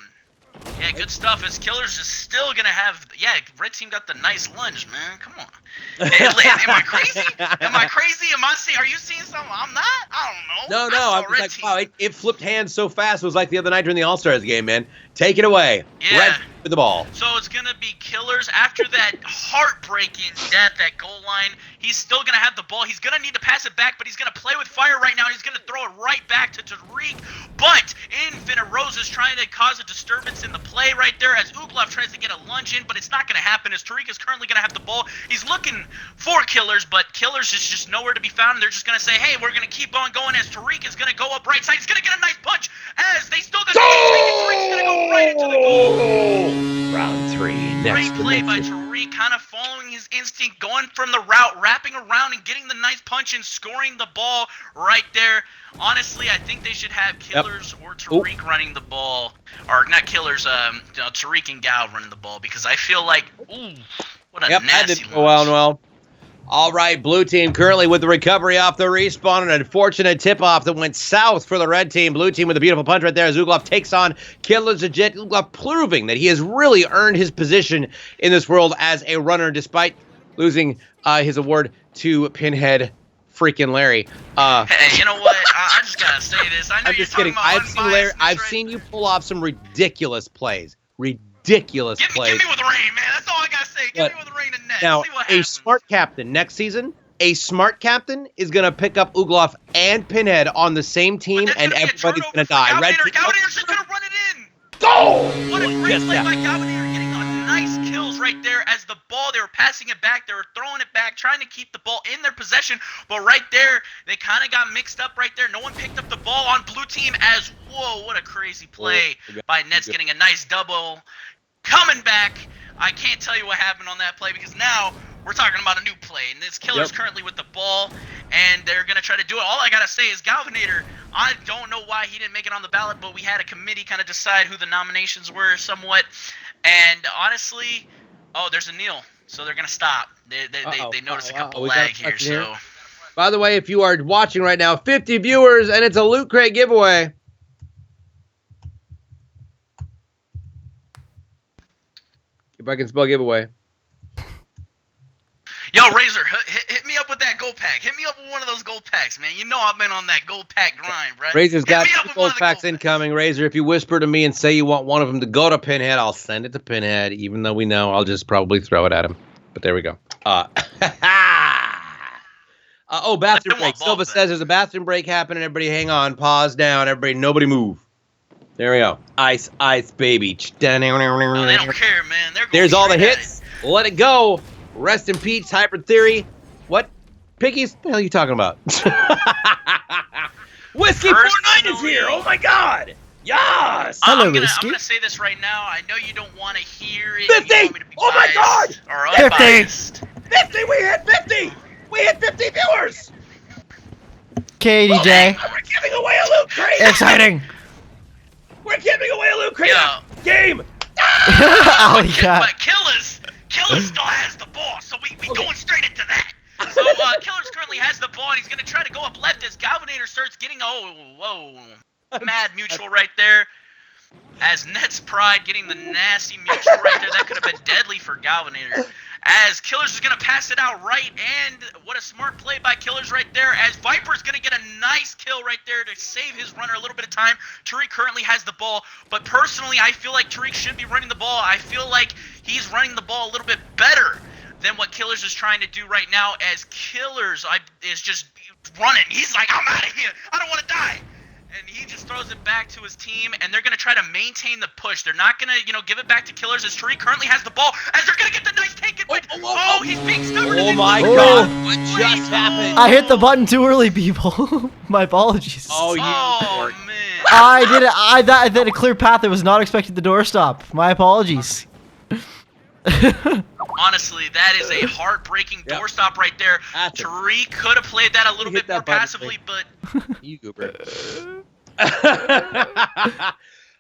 Yeah, good stuff. As Killers is still going to have... Yeah, red team got the nice lunge, man. Come on. Am I crazy? Are you seeing something I'm not? I don't know. No. I was like, wow, it flipped hands so fast. It was like the other night during the All-Stars game, man. Take it away. Yeah. Red with the ball. So it's going to be Killers after that heartbreaking death at goal line. He's still going to have the ball. He's going to need to pass it back, but he's going to play with fire right now. He's going to throw it right back to Tariq. But Infinite Rose is trying to cause a disturbance in the play right there as Uglov tries to get a lunge in, but it's not going to happen as Tariq is currently going to have the ball. He's looking for Killers, but Killers is just nowhere to be found. And they're just going to say, hey, we're going to keep on going as Tariq is going to go up right side. He's going to get a nice punch as they still got the Tariq's going to go right into the goal. Round 3. Great play by Tariq, kind of following his instinct, going from the route, wrapping around and getting the nice punch and scoring the ball right there. Honestly, I think they should have Killers or Tariq running the ball. Or not Killers, Tariq and Gal running the ball, because I feel like, what a nasty that did well. All right, blue team currently with the recovery off the respawn. An unfortunate tip-off that went south for the red team. Blue team with a beautiful punch right there as Uglov takes on Killer's Legit. Uglov proving that he has really earned his position in this world as a runner, despite losing his award to Pinhead freaking Larry. Hey, you know what? I just gotta say this. I know I'm you're just kidding. I've seen you pull off some ridiculous plays. Give me with rain, man. That's all I gotta say. Give me with rain and net. Now, see what a happens. smart captain next season, a smart captain is going to pick up Uglov and Pinhead on the same team, and everybody's going to die. Galvanator's just going to run it in. Go! What a great play by Galvanator, getting on nice kills right there as the ball, they were passing it back, they were throwing it back, trying to keep the ball in their possession, but right there, they kind of got mixed up right there. No one picked up the ball on blue team as, whoa, what a crazy play by Nets getting a nice double. Coming back, I can't tell you what happened on that play because now we're talking about a new play. And this Killer's currently with the ball, and they're going to try to do it. All I got to say is Galvanator, I don't know why he didn't make it on the ballot, but we had a committee kind of decide who the nominations were somewhat. And honestly, there's a kneel, so they're going to stop. They noticed a couple lag here. So, by the way, if you are watching right now, 50 viewers, and it's a Loot Crate giveaway. If I can spell giveaway. Yo, Razor, hit me me up with that gold pack. Hit me up with one of those gold packs, man. You know I've been on that gold pack grind, bro. Razor's got Hit me up 2 with one gold of the packs gold incoming. Razor, if you whisper to me and say you want one of them to go to Pinhead, I'll send it to Pinhead, even though we know I'll just probably throw it at him. But there we go. Bathroom break. Silva says there's a bathroom break happening. Everybody hang on. Pause down. Everybody, nobody move. There we go. Ice, baby. Oh, they don't care, man. There's all the hits. Let it go. Rest in peace, Hyper Theory. What? Piggies? What the hell are you talking about? Whiskey 49 is here. Oh, my God. Yes. Hello, I'm Whiskey. gonna say this right now. I know you don't want to hear it. 50. You want me to be Oh, my God. biased Or 50. unbiased. 50. We hit 50. We hit 50 viewers. Okay, DJ. We're giving away a loot crate. Exciting. We're giving away a loot crate. Yeah. Game. Alley cat. But Killers still has the ball, so we going straight into that. So Killers currently has the ball, and he's gonna try to go up left as Galvanator starts getting mad mutual right there. As Nets Pride getting the nasty mutual right there, that could have been deadly for Galvanator. As Killers is gonna pass it out right, and what a smart play by Killers right there. As Viper's gonna get a nice kill right there to save his runner a little bit of time. Tariq currently has the ball, but personally, I feel like Tariq should be running the ball. I feel like he's running the ball a little bit better than what Killers is trying to do right now. As Killers is just running, he's like, I'm out of here. I don't want to die. And he just throws it back to his team, and they're going to try to maintain the push. They're not going to, give it back to Killers as Tariq currently has the ball, as they're going to get the nice take it. He's being stubborn. Oh, my Oh. God. What just happened? I hit the button too early, people. My apologies. Oh, you Oh, dork. man. I did it. I had a clear path. I was not expecting the doorstop. My apologies. Honestly, that is a heartbreaking Yep. doorstop right there. That's it. Tariq could have played that a little Hit bit more that button, passively, but You goober.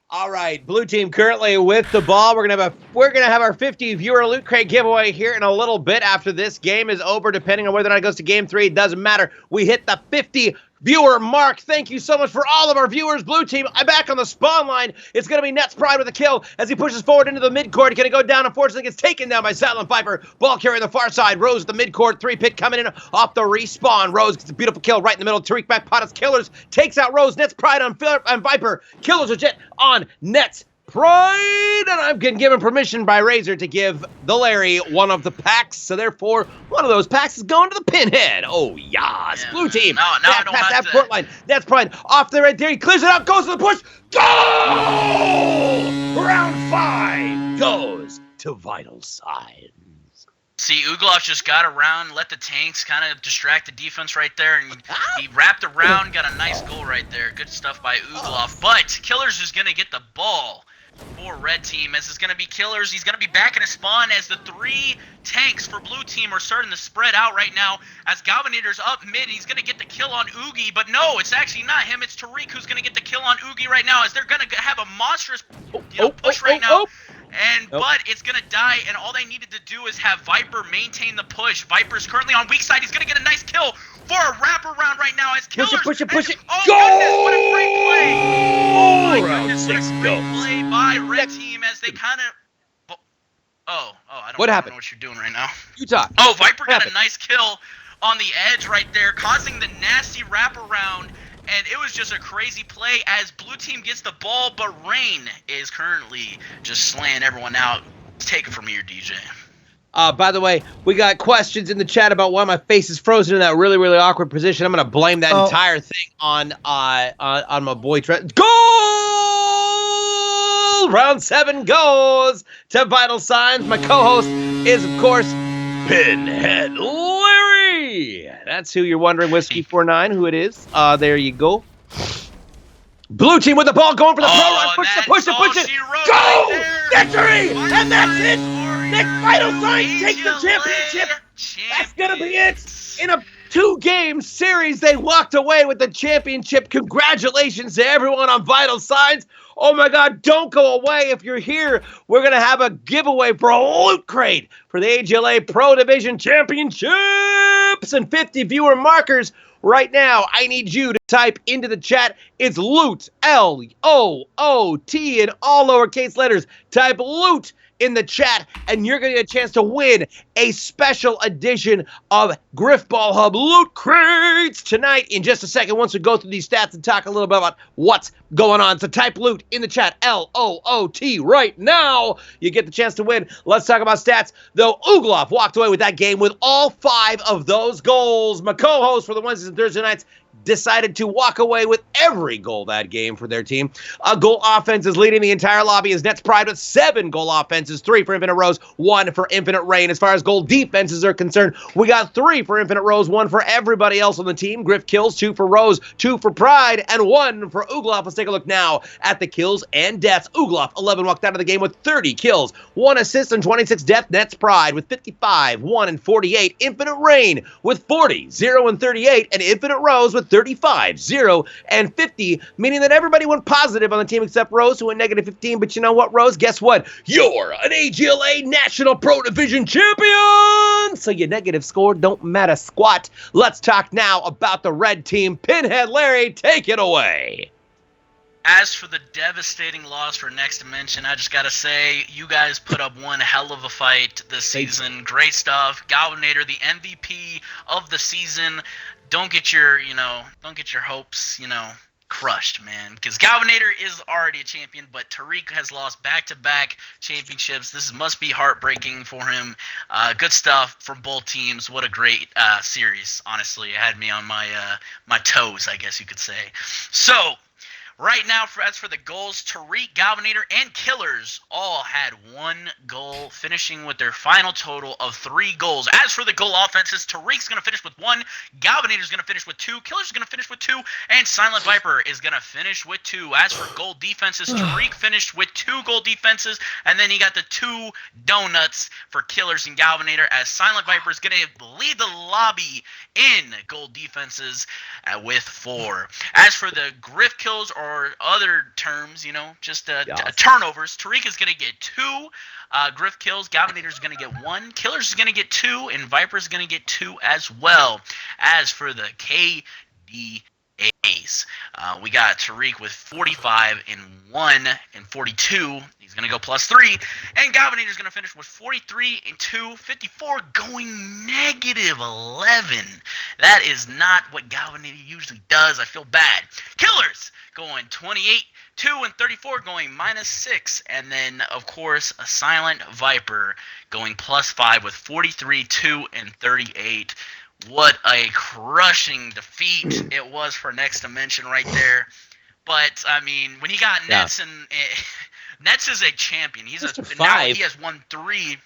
All right, blue team currently with the ball. We're gonna have our 50 viewer loot crate giveaway here in a little bit after this game is over. Depending on whether or not it goes to game 3, it doesn't matter. We hit the 50 viewer mark. Thank you so much for all of our viewers. Blue team, I'm back on the spawn line. It's going to be Nets Pride with a kill as he pushes forward into the midcourt. Going to go down. Unfortunately, gets taken down by Silent Viper. Ball carrier on the far side. Rose at the midcourt. 3-pit coming in off the respawn. Rose gets a beautiful kill right in the middle. Tariq back pot as Killers takes out Rose. Nets Pride on Viper. Killers legit on Nets Pride, and I've been given permission by Razor to give the Larry one of the packs, so therefore one of those packs is going to the Pinhead. Oh yes, Yeah, blue team. no, I don't Past have that to- court line. That's Pride off there right there. He clears it out, goes to the push. Goal! Round 5 goes to Vital Signs. see, Ugloff just got around, let the tanks kind of distract the defense right there, and he wrapped around, got a nice goal right there. Good stuff by Ugloff. But Killers is going to get the ball for red team, as it's going to be Killers. He's going to be back in his spawn as the 3 tanks for blue team are starting to spread out right now, as Galvanator's up mid. He's going to get the kill on Oogie, but no, it's actually not him. It's Tariq who's going to get the kill on Oogie right now, as they're going to have a monstrous push right now. But it's going to die, and all they needed to do is have Viper maintain the push. Viper's currently on weak side. He's going to get a nice kill for a wraparound right now as Killers. Push it. Oh, Goal! goodness, what a great play. Oh, my Round goodness, what a 6 great goes. play by red team as they kind of... I don't What happened? know what you're doing right now. Utah. Oh, Viper got happened? a nice kill on the edge right there, causing the nasty wraparound. And it was just a crazy play as blue team gets the ball, but Rain is currently just slaying everyone out. Take it from here, DJ. By the way, we got questions in the chat about why my face is frozen in that really, really awkward position. I'm gonna blame that entire thing on my boy Trent. Goal! Round 7 goes to Vital Signs. My co-host is, of course, Pinhead Larry. That's who you're wondering, Whiskey 49, who it is. There you go. Blue team with the ball going for the pro run. Push it. Go! Right Victory! And that's it! Next Vital Signs takes the championship. That's gonna be it. In a 2-game series, they walked away with the championship. Congratulations to everyone on Vital Signs. Oh my God, don't go away. If you're here, we're going to have a giveaway for a loot crate for the AGLA Pro Division Championships and 50 viewer markers. Right now, I need you to type into the chat. It's LOOT, L-O-O-T in all lowercase letters. Type LOOT in the chat, and you're going to get a chance to win a special edition of Grifball Hub Loot Crates tonight. In just a second, once we go through these stats and talk a little bit about what's going on. So type loot in the chat, LOOT, right now. You get the chance to win. Let's talk about stats. Though Ugloff walked away with that game with all 5 of those goals. My co-host for the Wednesdays and Thursday nights decided to walk away with every goal that game for their team. Goal offense is leading the entire lobby as Nets Pride with 7 goal offenses, 3 for Infinite Rose, 1 for Infinite Rain. As far as goal defenses are concerned, we got 3 for Infinite Rose, 1 for everybody else on the team. Griff kills, 2 for Rose, 2 for Pride, and 1 for Ugloff. Let's take a look now at the kills and deaths. Ugloff, 11, walked out of the game with 30 kills, 1 assist and 26 death. Nets Pride with 55, 1 and 48. Infinite Rain with 40, 0 and 38, and Infinite Rose with 35, 0 and 50, meaning that everybody went positive on the team except Rose, who went negative 15. But you know what, Rose? Guess what? You're an AGLA National Pro Division champion! So your negative score don't matter squat. Let's talk now about the red team. Pinhead Larry, take it away. As for the devastating loss for Next Dimension, I just gotta say, you guys put up one hell of a fight this season. Great stuff. Galvanator, the MVP of the season. Don't get your hopes, crushed, man. Because Galvanator is already a champion, but Tariq has lost back-to-back championships. This must be heartbreaking for him. Good stuff from both teams. What a great series, honestly. It had me on my toes, I guess you could say. So, right now, as for the goals, Tariq, Galvanator, and Killers all had 1 goal, finishing with their final total of 3 goals. As for the goal offenses, Tariq's going to finish with 1, Galvanator's going to finish with 2, Killer's going to finish with 2, and Silent Viper is going to finish with 2. As for goal defenses, Tariq finished with 2 goal defenses, and then you got the 2 donuts for Killers and Galvanator, as Silent Viper is going to lead the lobby in goal defenses with 4. As for the Griff kills, or other terms, just turnovers, Tariq is going to get 2 Griff kills, Galvanator is going to get 1, Killers is going to get 2, and Viper is going to get 2 as well. As for the KDAs, we got Tariq with 45 and 1 and 42. He's going to go plus 3. And Galvanator is going to finish with 43 and 2, 54, going negative 11. That is not what Galvanator usually does. I feel bad. Killers going 28, 2 and 34, going minus 6. And then, of course, a Silent Viper going plus 5 with 43, 2 and 38. What a crushing defeat it was for Next Dimension right there. But, I mean, when he got Nets, and Nets is a champion. He's now he has won 3.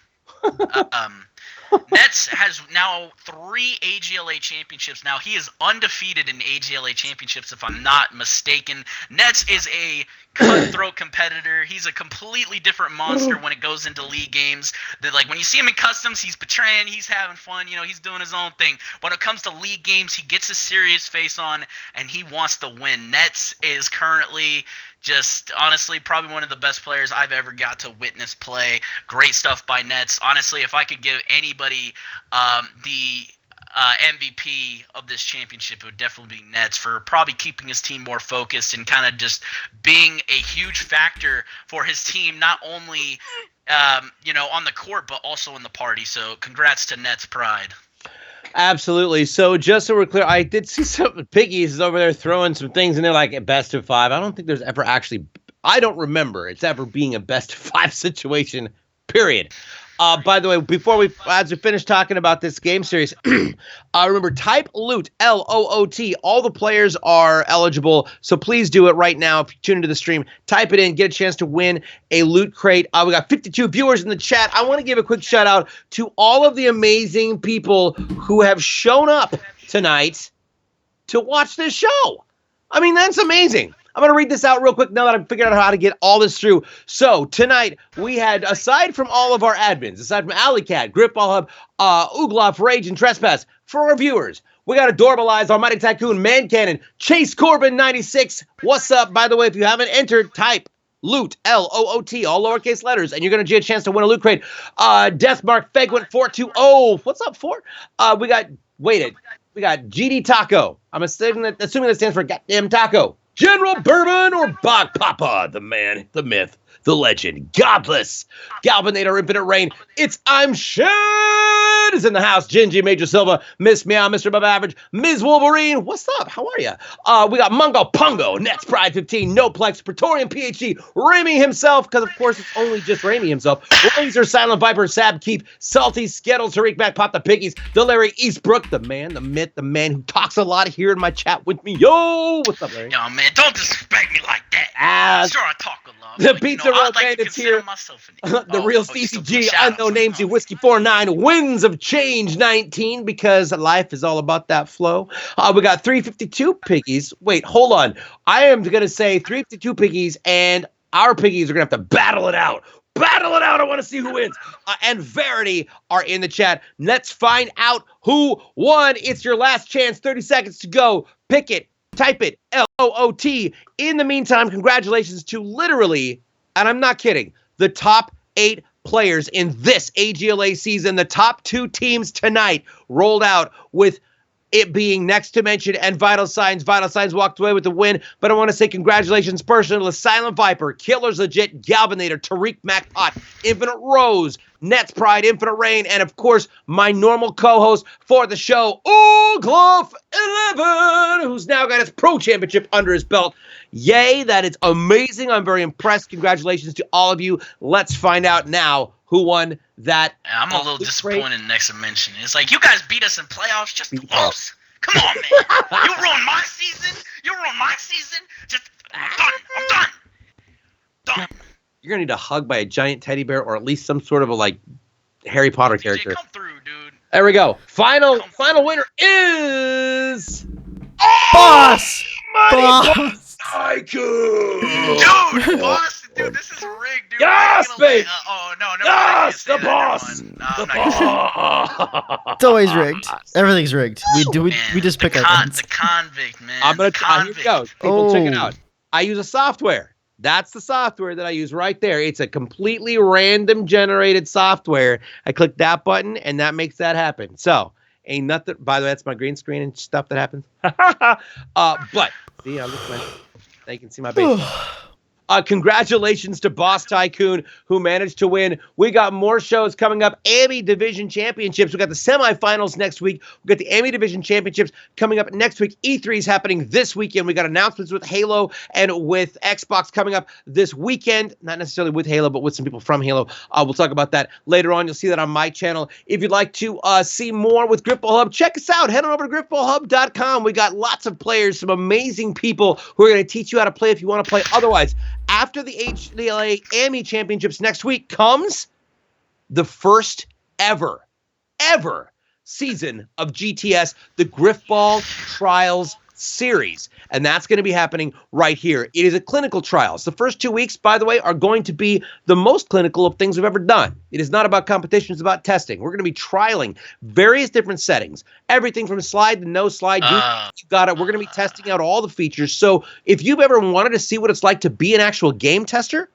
Nets has now 3 AGLA championships. Now, he is undefeated in AGLA championships, if I'm not mistaken. Nets is a cutthroat competitor. He's a completely different monster when it goes into league games. Like, when you see him in customs, he's betraying, he's having fun, he's doing his own thing. When it comes to league games, he gets a serious face on, and he wants to win. Nets is currently just, honestly, probably one of the best players I've ever got to witness play. Great stuff by Nets. Honestly, if I could give anybody the MVP of this championship, it would definitely be Nets, for probably keeping his team more focused and kind of just being a huge factor for his team, not only on the court, but also in the party. So congrats to Nets Pride. Absolutely. So just so we're clear, I did see some Piggies is over there throwing some things, and they're like a best of 5. I don't think there's ever actually, I don't remember it's ever being a best of 5 situation, period. By the way, as we finish talking about this game series, remember, type loot, LOOT. All the players are eligible, so please do it right now. If you tune into the stream, type it in, get a chance to win a loot crate. We got 52 viewers in the chat. I want to give a quick shout out to all of the amazing people who have shown up tonight to watch this show. I mean, that's amazing. I'm going to read this out real quick now that I've figured out how to get all this through. So tonight we had, aside from all of our admins, aside from Alleycat, Grifball Hub, Ugloff, Rage, and Trespass, for our viewers, we got Adorable Eyes, Almighty Tycoon, Man Cannon, Chase Corbin 96. What's up? By the way, if you haven't entered, type loot, LOOT, all lowercase letters, and you're going to get a chance to win a loot crate. Deathmark Fegwent 420. What's up, 4? We got, We got GD Taco. I'm assuming that stands for goddamn taco. General Bourbon or Bog Papa, the man, the myth, the legend, godless, Galvanator, Infinite Rain. It's I'm Shed is in the house. Gingy, Major Silva, Miss Meow, Mr. Above Average, Ms. Wolverine. What's up? How are you? We got Mungo Pungo, Nets Pride 15, Noplex, Praetorian PhD, Ramy himself, because of course it's only just Ramy himself. Laser, Silent Viper, Sab Keep, Salty, Skittles, Tariq Mac, Pop the Piggies, the Larry Eastbrook, the man, the myth, the man who talks a lot here in my chat with me. Yo, what's up, Larry? Yo, man, don't disrespect me like that. Sure, I talk a lot. The but, Pizza Roll Bandits here. The real CCG, unknown names, Whiskey 49, Winds of Change 19, because life is all about that flow. We got 352 piggies. Wait, hold on. I am going to say 352 piggies, and our piggies are going to have to battle it out. Battle it out. I want to see who wins. And Verity are in the chat. Let's find out who won. It's your last chance. 30 seconds to go. Pick it. Type it. LOOT. In the meantime, congratulations to literally, and I'm not kidding, the top 8 players in this AGLA season. The top 2 teams tonight rolled out, with it being Next to Mention and Vital Signs. Vital Signs walked away with the win, but I want to say congratulations personally to Silent Viper, Killers Legit, Galvanator, Tariq MacPot, Infinite Rose, Nets Pride, Infinite Rain, and of course, my normal co-host for the show, Oogloff 11, who's now got his Pro Championship under his belt. Yay, that is amazing. I'm very impressed. Congratulations to all of you. Let's find out now who won that. I'm a little disappointed in Next Dimension. It's like, you guys beat us in playoffs just to lose. Come on, man. You ruined my season. Just, I'm done. You're going to need a hug by a giant teddy bear, or at least some sort of a, like, Harry Potter character. Come through, dude. There we go. Final winner is... Boss! Boss Tycoon! Dude, boss! Dude, this is rigged, dude. Yes, babe! No, yes, the boss! The boss! It's always rigged. Everything's rigged. We just pick our guns. The convict, man. Here we go. People, check it out. I use a software. That's the software that I use right there. It's a completely random generated software. I click that button, and that makes that happen. So, ain't nothing. By the way, that's my green screen and stuff that happens. But, see, I'm just playing. Now you can see my face. Congratulations to Boss Tycoon, who managed to win. We got more shows coming up. AMI Division Championships. We got the semifinals next week. We got the AMI Division Championships coming up next week. E3 is happening this weekend. We got announcements with Halo and with Xbox coming up this weekend. Not necessarily with Halo, but with some people from Halo. We'll talk about that later on. You'll see that on my channel. If you'd like to see more with Grifball Hub, check us out. Head on over to grifballhub.com. We got lots of players, some amazing people who are going to teach you how to play if you want to play otherwise. After the HDLA AMI Championships next week comes the first ever season of GTS, the Grifball Trials Series. And that's going to be happening right here. It is a clinical trials. The first 2 weeks, by the way, are going to be the most clinical of things we've ever done. It is not about competition. It's about testing. We're going to be trialing various different settings. Everything from slide to no slide. You got it. We're going to be testing out all the features. So if you've ever wanted to see what it's like to be an actual game tester,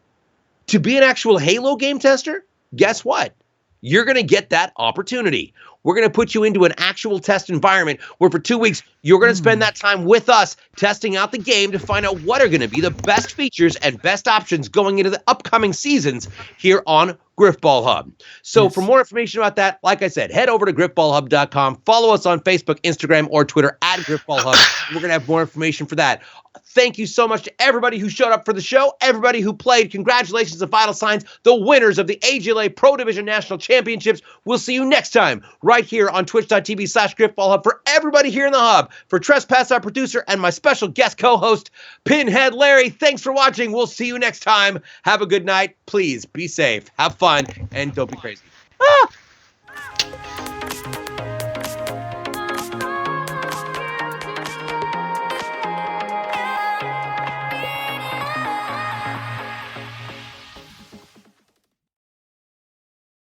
to be an actual Halo game tester, guess what? You're going to get that opportunity. We're going to put you into an actual test environment where for 2 weeks, you're going to spend that time with us testing out the game to find out what are going to be the best features and best options going into the upcoming seasons here on Grifball Hub. So for more information about that, like I said, head over to grifballhub.com. Follow us on Facebook, Instagram, or Twitter at Grifball Hub. We're going to have more information for that. Thank you so much to everybody who showed up for the show, everybody who played. Congratulations to Vital Signs, the winners of the AGLA Pro Division National Championships. We'll see you next time right here on twitch.tv/GrifballHub. For everybody here in the hub, for Trespass, our producer, and my special guest co-host, Pinhead Larry, thanks for watching. We'll see you next time. Have a good night. Please be safe, have fun, and don't be crazy.